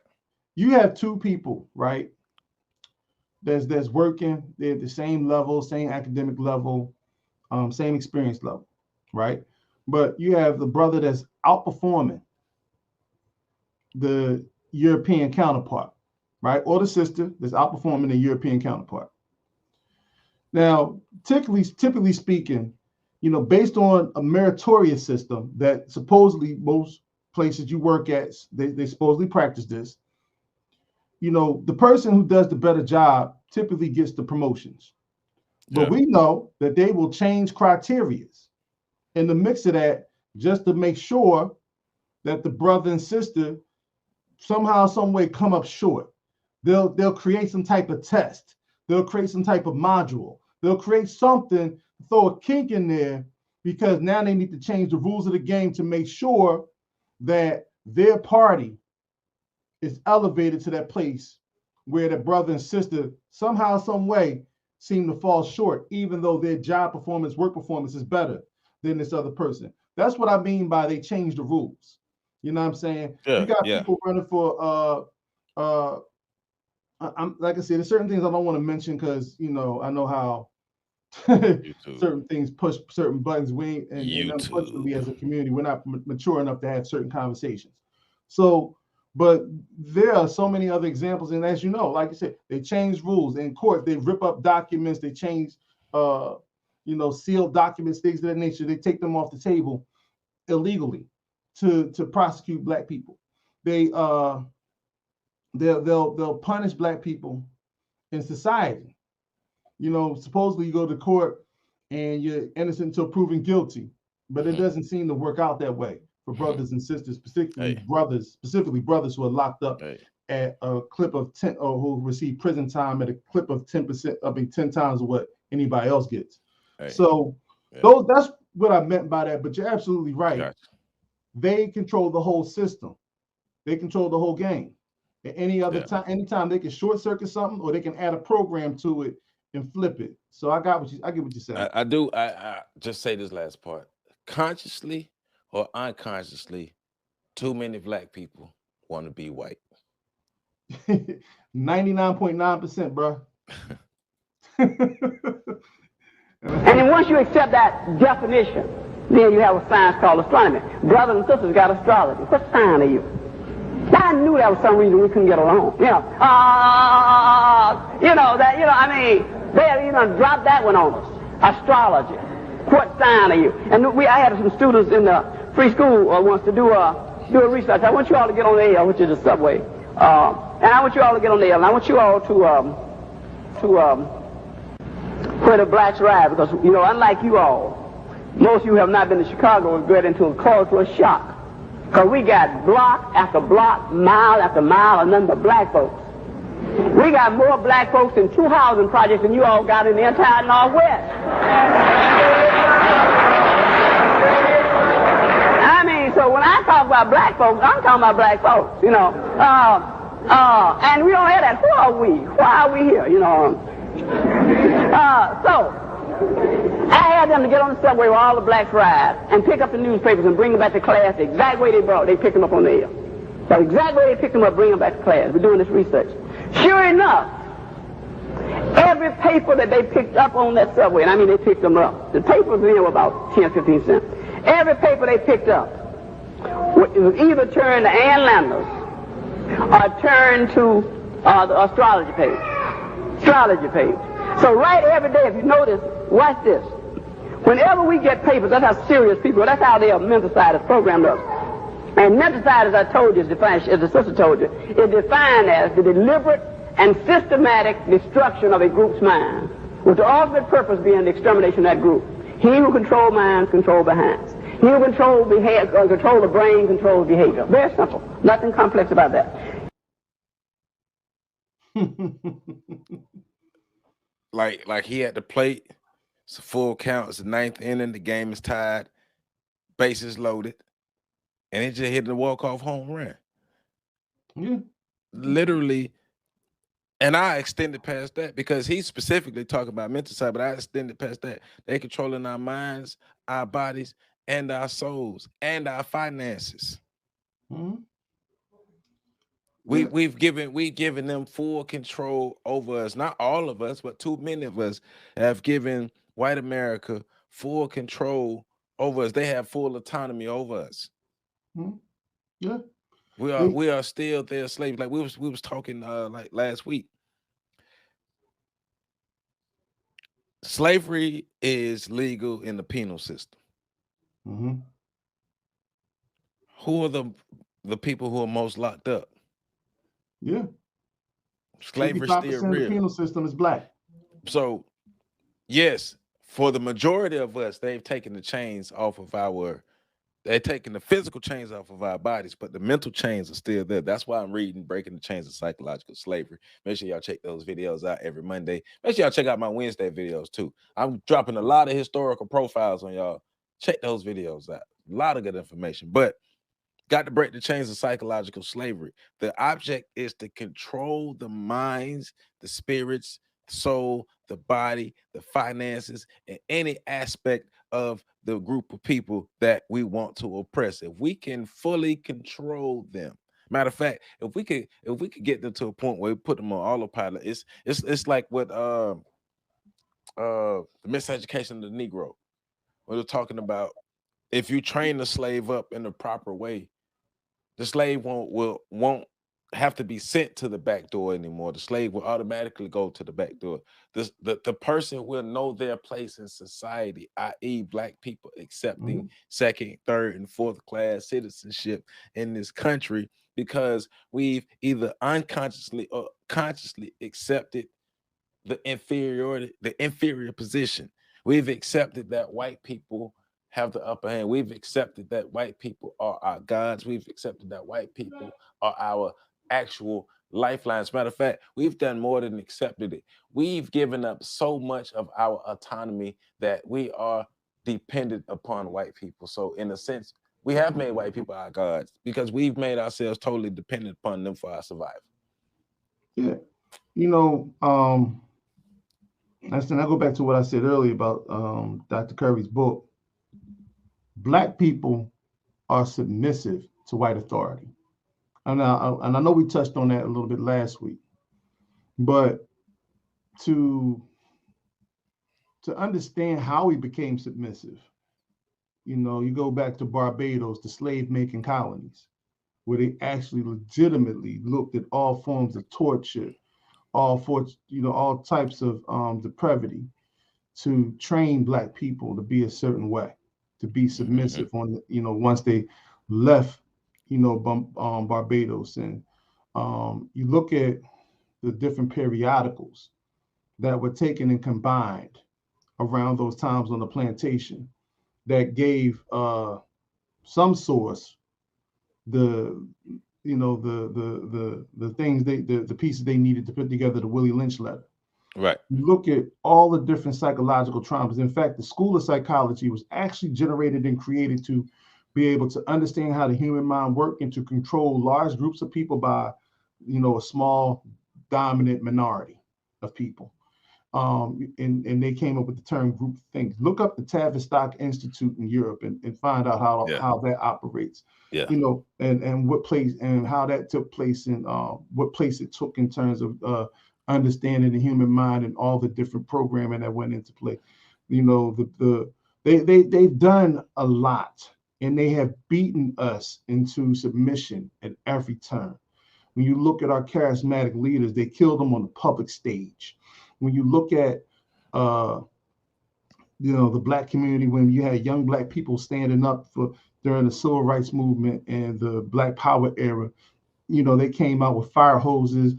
You have two people, right? That's working. They're at the same level, same academic level, same experience level, right? But you have the brother that's outperforming the European counterpart, right? Or the sister that's outperforming the European counterpart. Now, typically speaking, based on a meritorious system that supposedly most places you work at, they supposedly practice this. The person who does the better job typically gets the promotions. But we know that they will change criteria in the mix of that just to make sure that the brother and sister somehow, some way come up short. They'll create some type of test. They'll create some type of module. They'll create something, throw a kink in there, because now they need to change the rules of the game to make sure that their party is elevated to that place where the brother and sister somehow, some way seem to fall short, even though their job performance, work performance is better than this other person. That's what I mean by they change the rules. You know what I'm saying? You got people running for I'm like I said, there's certain things I don't want to mention because I know how certain things push certain buttons. We and unfortunately, as a community, we're not mature enough to have certain conversations. So, but there are so many other examples, and as you know, like I said, they change rules in court. They rip up documents. They change, sealed documents, things of that nature. They take them off the table illegally to prosecute Black people. They'll punish Black people in society. Supposedly you go to court and you're innocent until proven guilty, but it doesn't seem to work out that way for brothers and sisters, specifically brothers who are locked up at a clip of 10, or who receive prison time at a clip of 10%, 10 times of what anybody else gets. So that's what I meant by that. But you're absolutely right. Gotcha. They control the whole system. They control the whole game. At any other time, anytime they can short circuit something, or they can add a program to it and flip it. So I get what you said.
I do. I just say this last part. Consciously or unconsciously, too many Black people want to be white.
99.9%, bro.
And then once you accept that definition, then you have a science called astronomy. Brothers and sisters got astrology. What sign are you? I knew there was some reason we couldn't get along. They dropped that one on us. Astrology. What sign are you? And I had some students in the free school once to do a research. I want you all to get on the L, which is the subway, and I want you all to get on the L. And I want you all to where the blacks ride, because unlike you all, most of you have not been to Chicago and got into a cultural shock. Because we got block after block, mile after mile, and nothing but Black folks. We got more Black folks in 2 housing projects than you all got in the entire Northwest. I mean, so when I talk about Black folks, I'm talking about Black folks, and we don't have that. Who are we? Why are we here, So, I had them to get on the subway where all the blacks ride and pick up the newspapers and bring them back to class the exact way they picked them up on the air. So the exact way they picked them up, bring them back to class. We're doing this research. Sure enough, every paper that they picked up on that subway, and I mean they picked them up, the papers were about 10, 15 cents. Every paper they picked up, it was either turned to Ann Landers or turned to the astrology page. So right every day, if you notice, watch this. Whenever we get papers, that's how serious people, that's how their menticide is programmed up. And menticide, as I told you, is defined, as the sister told you, is defined as the deliberate and systematic destruction of a group's mind, with the ultimate purpose being the extermination of that group. He who controls minds controls the hands. He who controls the brain controls behavior. Very simple. Nothing complex about that.
Like he had the plate. It's a full count. It's the 9th inning. The game is tied. Bases loaded. And he just hit the walk-off home run.
Yeah.
Literally. And I extended past that because he specifically talked about menticide, but I extended past that. They controlling our minds, our bodies, and our souls, and our finances.
Mm-hmm.
We've given them full control over us. Not all of us, but too many of us have given white America full control over us. They have full autonomy over us.
Mm-hmm. Yeah.
We are still their slaves. Like we was talking like last week. Slavery is legal in the penal system.
Mm-hmm.
Who are the people who are most locked up?
Yeah.
Slavery still real.
The penal system is black.
So, yes, for the majority of us, they've taken the chains off of they're taking the physical chains off of our bodies, but the mental chains are still there. That's why I'm reading Breaking the Chains of Psychological Slavery. Make sure y'all check those videos out every Monday. Make sure y'all check out my Wednesday videos too. I'm dropping a lot of historical profiles on y'all. Check those videos out. A lot of good information. But Got to break the chains of psychological slavery. The object is to control the minds, the spirits, soul, the body, the finances, and any aspect of the group of people that we want to oppress. If we can fully control them, matter of fact, if we could get them to a point where we put them on autopilot, it's like what the miseducation of the Negro. We're talking about if you train the slave up in the proper way, the slave won't have to be sent to the back door anymore. The slave will automatically go to the back door. The person will know their place in society, i.e., black people accepting second, third, and fourth class citizenship in this country because we've either unconsciously or consciously accepted the inferior position. We've accepted that white people have the upper hand. We've accepted that white people are our gods. We've accepted that white people are our actual lifelines. Matter of fact, we've done more than accepted it. We've given up so much of our autonomy that we are dependent upon white people. So in a sense, we have made white people our gods because we've made ourselves totally dependent upon them for our survival.
Yeah. I go back to what I said earlier about Dr. Curry's book. Black people are submissive to white authority. And I know we touched on that a little bit last week, but to understand how we became submissive, you go back to Barbados, the slave-making colonies, where they actually legitimately looked at all forms of torture, all types of depravity to train black people to be a certain way, to be submissive on, once they left, Barbados. And you look at the different periodicals that were taken and combined around those times on the plantation that gave some source the things the pieces they needed to put together the Willie Lynch letter.
Right.
You look at all the different psychological traumas. In fact, the School of Psychology was actually generated and created to be able to understand how the human mind works and to control large groups of people by, a small dominant minority of people. And they came up with the term group think. Look up the Tavistock Institute in Europe and find out how that operates.
Yeah.
And what place and how that took place and what place it took in terms of understanding the human mind and all the different programming that went into play. They've done a lot, and they have beaten us into submission at every turn. When you look at our charismatic leaders, they killed them on the public stage. When you look at the black community, when you had young black people standing up during the civil rights movement and the Black Power era, they came out with fire hoses,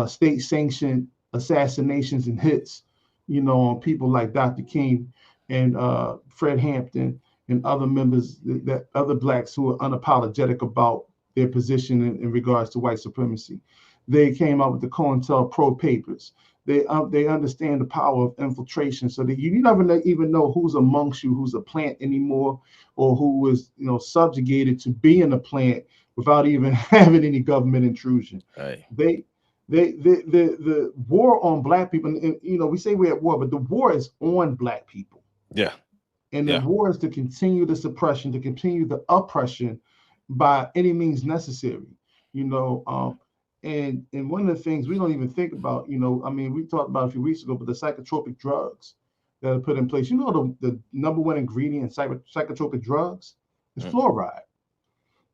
state-sanctioned assassinations and hits, on people like Dr. King and Fred Hampton and other members, that other blacks who are unapologetic about their position in regards to white supremacy. They came out with the COINTELPRO papers. They understand the power of infiltration, so that you never even know who's amongst you, who's a plant anymore, or who was subjugated to being a plant without even having any government intrusion.
Right.
The war on black people, and we say we're at war, but the war is on black people.
Yeah.
And the war is to continue the suppression, to continue the oppression by any means necessary. And one of the things we don't even think about, we talked about a few weeks ago, but the psychotropic drugs that are put in place. The number one ingredient in psychotropic drugs is fluoride.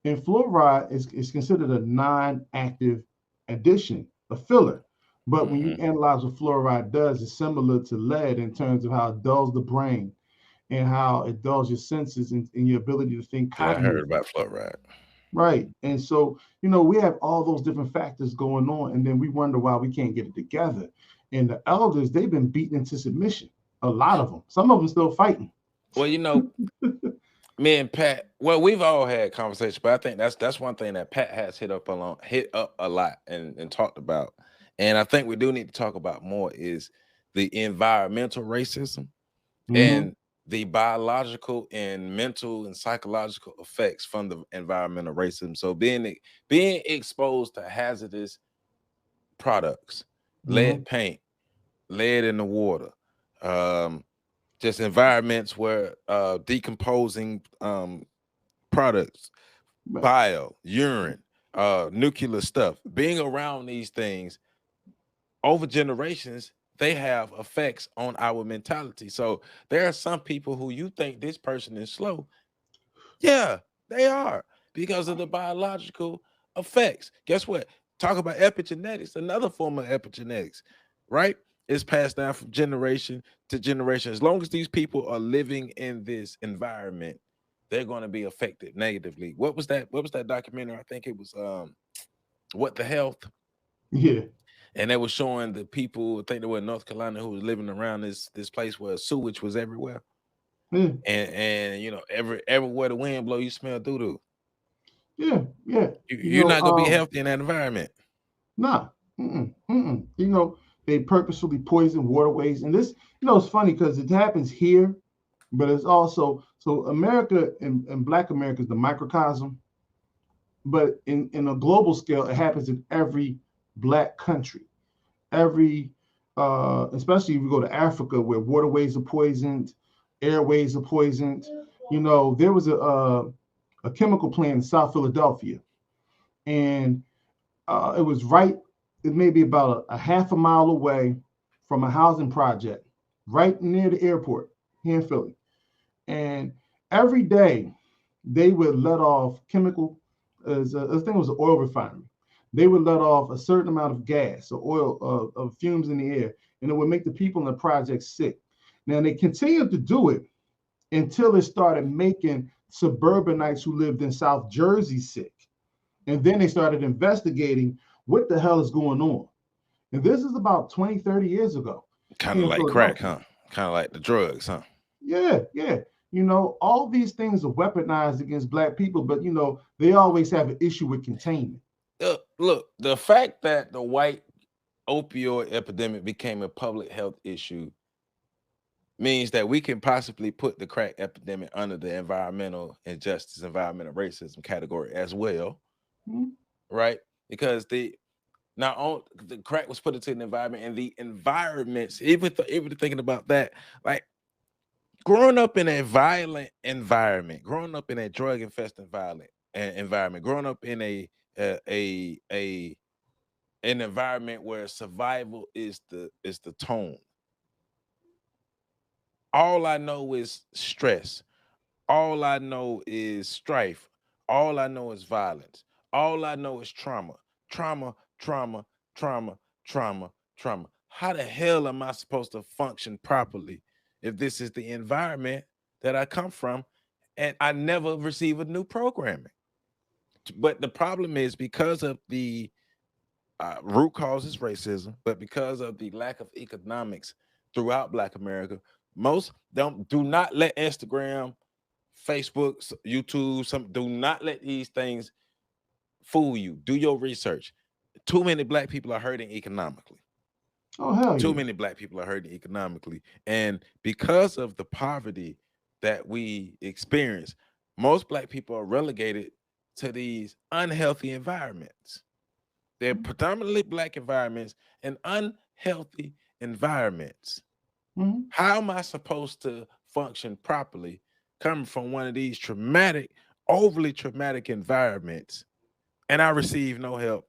And fluoride is considered a non-active addition, a filler. But when you analyze what fluoride does, it's similar to lead in terms of how it dulls the brain and how it dulls your senses and your ability to think cognitively.
I heard about fluoride.
Right. And so, we have all those different factors going on, and then we wonder why we can't get it together. And the elders, they've been beaten into submission. A lot of them. Some of them still fighting.
Well, me and Pat, we've all had conversations, but I think that's one thing that Pat has hit up a lot and talked about. And I think we do need to talk about more is the environmental racism and the biological and mental and psychological effects from the environmental racism. So being exposed to hazardous products, lead paint, lead in the water, just environments where decomposing products, bile, urine, nuclear stuff, being around these things over generations, they have effects on our mentality. So there are some people who you think this person is slow. Yeah, they are, because of the biological effects. Guess what? Talk about epigenetics, another form of epigenetics, right? It's passed down from generation to generation. As long as these people are living in this environment, they're going to be affected negatively. What was that? What was that documentary? I think it was What the Health?
Yeah.
And they were showing the people, I think they were in North Carolina, who was living around this place where sewage was everywhere.
Yeah.
And you know, everywhere the wind blow, you smell doo-doo.
Yeah. Yeah.
You're not gonna be healthy in that environment.
Nah. You know, they purposefully poison waterways. And this, it's funny because it happens here, but it's also so America and Black America is the microcosm. But in a global scale, it happens in every Black country. Every especially if you go to Africa where waterways are poisoned, airways are poisoned. There was a chemical plant in South Philadelphia, and it was right, it may be about a half a mile away from a housing project, right near the airport here in Philly. And every day they would let off chemical, I think it was an oil refinery. They would let off a certain amount of gas or oil of fumes in the air, and it would make the people in the project sick. Now they continued to do it until it started making suburbanites who lived in South Jersey sick. And then they started investigating what the hell is going on. And this is about 20, 30 years ago.
Kind of like crack, huh? Kind of like the drugs, huh?
Yeah, yeah. All these things are weaponized against Black people, but they always have an issue with containment.
Look, the fact that the white opioid epidemic became a public health issue means that we can possibly put the crack epidemic under the environmental injustice, environmental racism category as well, right? Because the crack was put into the environment, and the environments, even thinking about that, like growing up in a violent environment, growing up in a drug infested violent environment, growing up in an environment where survival is the tone. All I know is stress. All I know is strife. All I know is violence. All I know is trauma. Trauma, trauma, trauma, trauma, trauma. How the hell am I supposed to function properly if this is the environment that I come from and I never receive a new programming? But the problem is, because of the root causes racism, but because of the lack of economics throughout Black America, most do not let Instagram, Facebook, YouTube, do not let these things fool you. Do your research. Too many Black people are hurting economically.
Oh, hell yeah.
Too many Black people are hurting economically. And because of the poverty that we experience, most Black people are relegated to these unhealthy environments. They're predominantly Black environments and unhealthy environments. How am I supposed to function properly coming from one of these traumatic, overly traumatic environments, and I receive no help,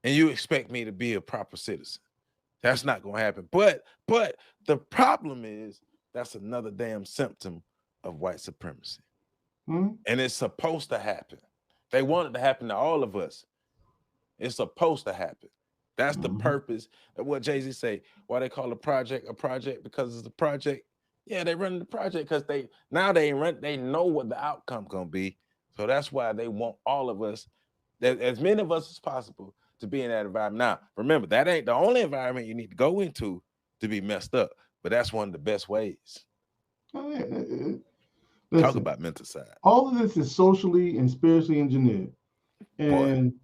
and you expect me to be a proper citizen? That's not going to happen. But the problem is, that's another damn symptom of white supremacy. And it's supposed to happen. They want it to happen to all of us. It's supposed to happen. That's the purpose of what Jay-Z say. Why they call a project because it's a project. Yeah, they run the project because they know what the outcome gonna be. So that's why they want all of us, as many of us as possible, to be in that environment. Now, remember, that ain't the only environment you need to go into to be messed up, but that's one of the best ways.
Listen,
talk about menticide.
All of this is socially and spiritually engineered. And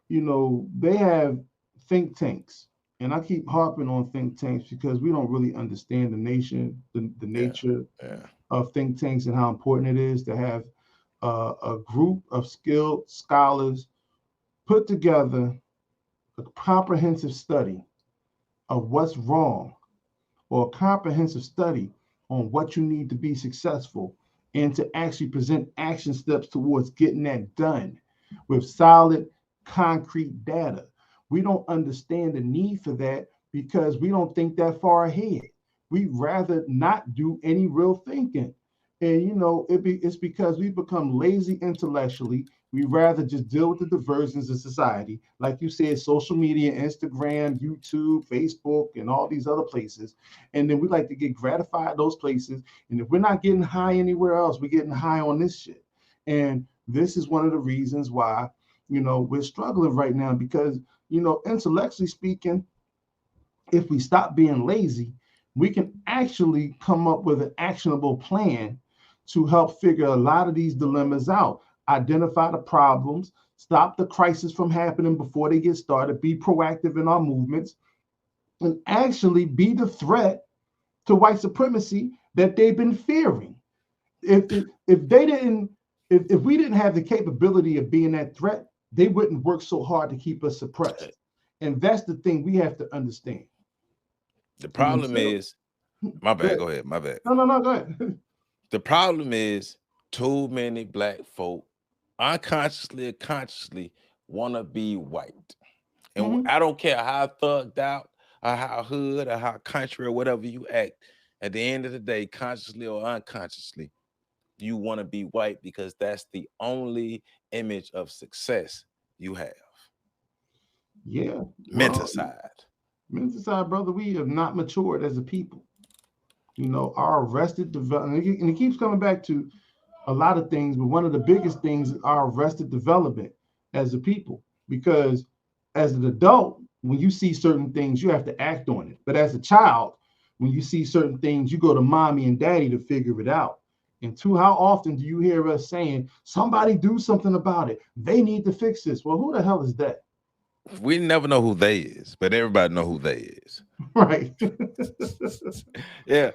they have think tanks. And I keep harping on think tanks because we don't really understand the nation, the nature of think tanks and how important it is to have a group of skilled scholars put together a comprehensive study of what's wrong, or a comprehensive study on what you need to be successful, and to actually present action steps towards getting that done with solid, concrete data. We don't understand the need for that because we don't think that far ahead. We'd rather not do any real thinking. And it's because we become lazy intellectually. We rather just deal with the diversions of society, like you said, social media, Instagram, YouTube, Facebook, and all these other places. And then we like to get gratified at those places. And if we're not getting high anywhere else, we're getting high on this shit. And this is one of the reasons why, we're struggling right now because, intellectually speaking, if we stop being lazy, we can actually come up with an actionable plan to help figure a lot of these dilemmas out, identify the problems, stop the crisis from happening before they get started, be proactive in our movements, and actually be the threat to white supremacy that they've been fearing. If they didn't, if we didn't have the capability of being that threat, they wouldn't work so hard to keep us suppressed. And that's the thing we have to understand.
The problem is, my bad. Go ahead. My bad.
No, go ahead.
The problem is too many black folk unconsciously or consciously want to be white. And I don't care how thugged out or how hood or how country or whatever you act. At the end of the day, consciously or unconsciously, you want to be white because that's the only image of success you have.
Yeah.
Mentacide.
Mentacide, brother, we have not matured as a people. Our arrested development, and it keeps coming back to a lot of things, but one of the biggest things is our arrested development as a people. Because as an adult, when you see certain things, you have to act on it. But as a child, when you see certain things, you go to mommy and daddy to figure it out. And two, how often do you hear us saying, somebody do something about it? They need to fix this. Well, who the hell is that?
We never know who they is, but everybody know who they is.
Right.
Yeah.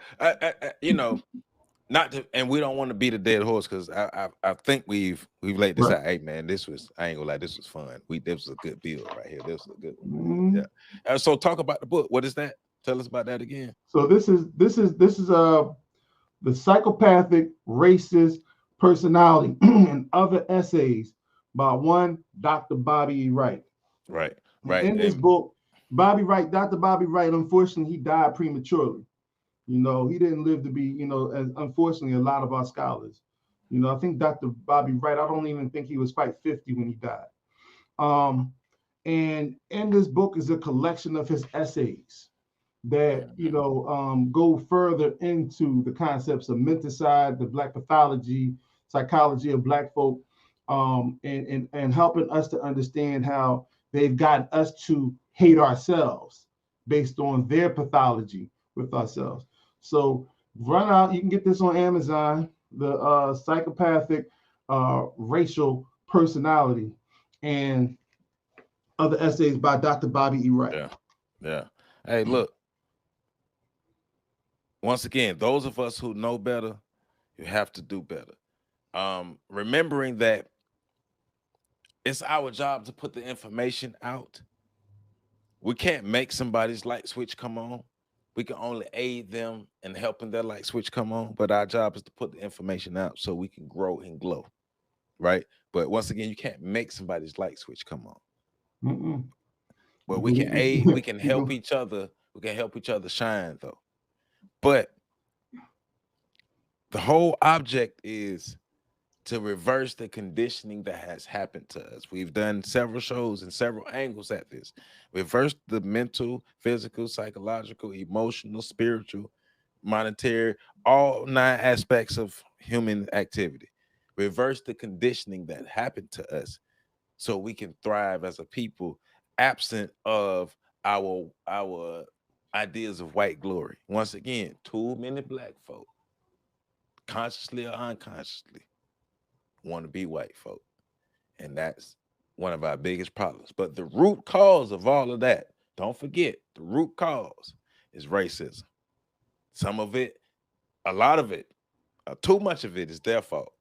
Not to, and we don't want to beat a dead horse because I think we've laid this out. Hey man, I ain't gonna lie, this was fun. This was a good build right here. This was a good one. Yeah. So talk about the book. What is that? Tell us about that again.
So this is the psychopathic racist personality and other essays by one Dr. Bobby E. Wright.
Right.
In this book, Dr. Bobby Wright, unfortunately, he died prematurely. He didn't live to be, as unfortunately a lot of our scholars. I think Dr. Bobby Wright, I don't even think he was quite 50 when he died. And in this book is a collection of his essays that, go further into the concepts of menticide, the Black pathology, psychology of Black folk, and helping us to understand how they've gotten us to hate ourselves based on their pathology with ourselves. So run out, you can get this on Amazon, the psychopathic racial personality and other essays by Dr. Bobby E. Wright.
Yeah. Hey, look. Once again, those of us who know better, you have to do better. Remembering that it's our job to put the information out. We can't make somebody's light switch come on. We can only aid them in helping their light switch come on. But our job is to put the information out so we can grow and glow. Right? But once again, you can't make somebody's light switch come on. But we can aid, we can help each other. We can help each other shine, though. But the whole object is to reverse the conditioning that has happened to us. We've done several shows and several angles at this. Reverse the mental, physical, psychological, emotional, spiritual, monetary, all 9 aspects of human activity. Reverse the conditioning that happened to us so we can thrive as a people absent of our ideas of white glory. Once again, too many Black folk, consciously or unconsciously, want to be white folk. And that's one of our biggest problems. But the root cause of all of that, don't forget, the root cause is racism. Some of it, a lot of it, Too much of it is their fault.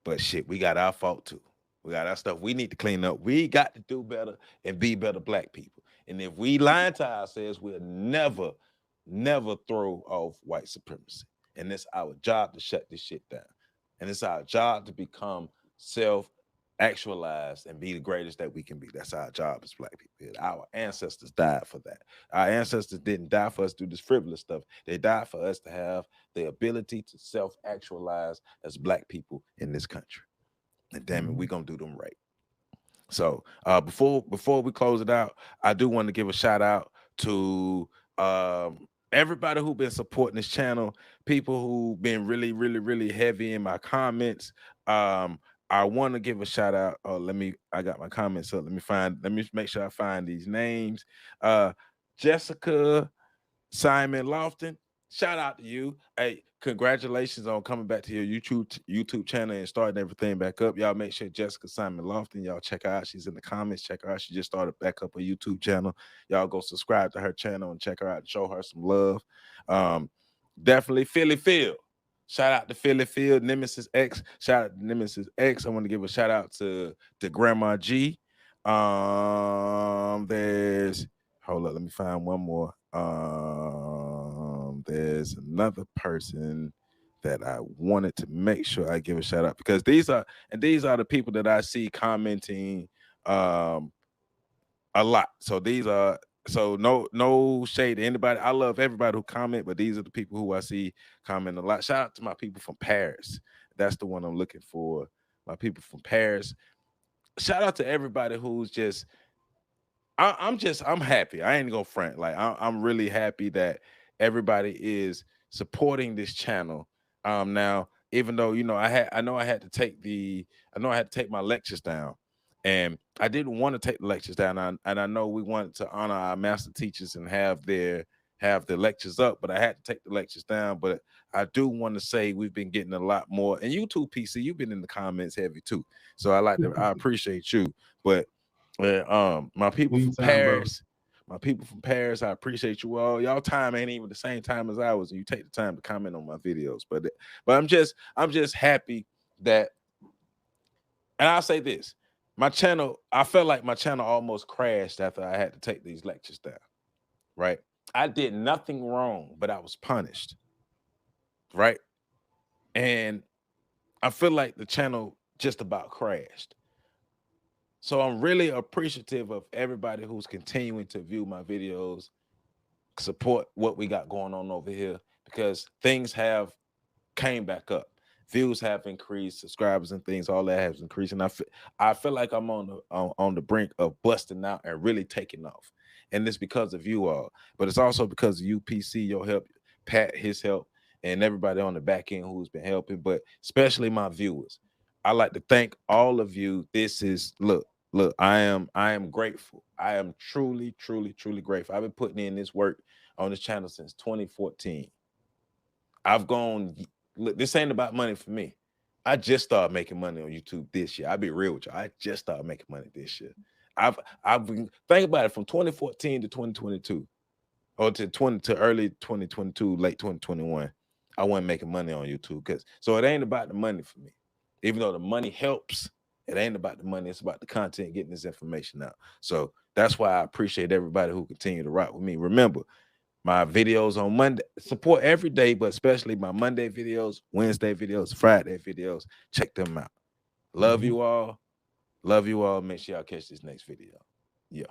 But shit, we got our fault too. We got our stuff we need to clean up. We got to do better and be better black people. And if we lie to ourselves, we'll never, never throw off white supremacy. And it's our job to shut this shit down. And it's our job to become self-actualized and be the greatest that we can be. That's our job as black people. Our ancestors died for that. Our ancestors didn't die for us to do this frivolous stuff. They died for us to have the ability to self-actualize as black people in this country. And damn it, we're gonna do them right. So before we close it out, I do want to give a shout out to everybody who been supporting this channel, people who been really, really, really heavy in my comments. I want to give a shout out. Oh, I got my comments up. Let me make sure I find these names. Jessica Simon Lofton, shout out to you. Hey, congratulations on coming back to your YouTube channel and starting everything back up. Y'all make sure Jessica Simon Lofton, y'all check her out. She's in the comments. Check her out. She just started back up a YouTube channel. Y'all go subscribe to her channel and check her out and show her some love. Definitely Philly Field. Shout out to Philly Field, Nemesis X. Shout out to Nemesis X. I want to give a shout out to Grandma G. There's hold up, let me find one more. There's another person that I wanted to make sure I give a shout out, because these are the people that I see commenting a lot. So no shade to anybody. I love everybody who comment, but these are the people who I see comment a lot. Shout out to my people from Paris. That's the one I'm looking for. My people from Paris. Shout out to everybody who's just I'm happy. I ain't gonna front. Like I'm really happy that everybody is supporting this channel. Now, even though I know I had to take my lectures down, and I didn't want to take the lectures down. And I know we wanted to honor our master teachers and have the lectures up, but I had to take the lectures down. But I do want to say we've been getting a lot more. And you too, PC, you've been in the comments heavy too. So I appreciate you. But my people from Paris, I appreciate you all. Y'all time ain't even the same time as ours, and you take the time to comment on my videos. But I'm just happy that, and I'll say this, my channel, I felt like my channel almost crashed after I had to take these lectures down, right? I did nothing wrong, but I was punished, right? And I feel like the channel just about crashed. So I'm really appreciative of everybody who's continuing to view my videos, support what we got going on over here, because things have came back up. Views have increased, subscribers and things, all that has increased. And I feel like I'm on the brink of busting out and really taking off. And it's because of you all. But it's also because of you, PC, your help, Pat, his help, and everybody on the back end who's been helping, but especially my viewers. I like to thank all of you. This is look, I am grateful. I am truly, truly, truly grateful. I've been putting in this work on this channel since 2014. I've gone, look, this ain't about money for me. I just started making money on YouTube this year. I'll be real with you. I just started making money this year. I've been, think about it, from 2014 to 2022, or to early 2022, late 2021. I wasn't making money on YouTube, so it ain't about the money for me. Even though the money helps, it ain't about the money. It's about the content, getting this information out. So that's why I appreciate everybody who continue to rock with me. Remember, my videos on Monday, support every day, but especially my Monday videos, Wednesday videos, Friday videos. Check them out. Love you all. Love you all. Make sure y'all catch this next video. Yeah.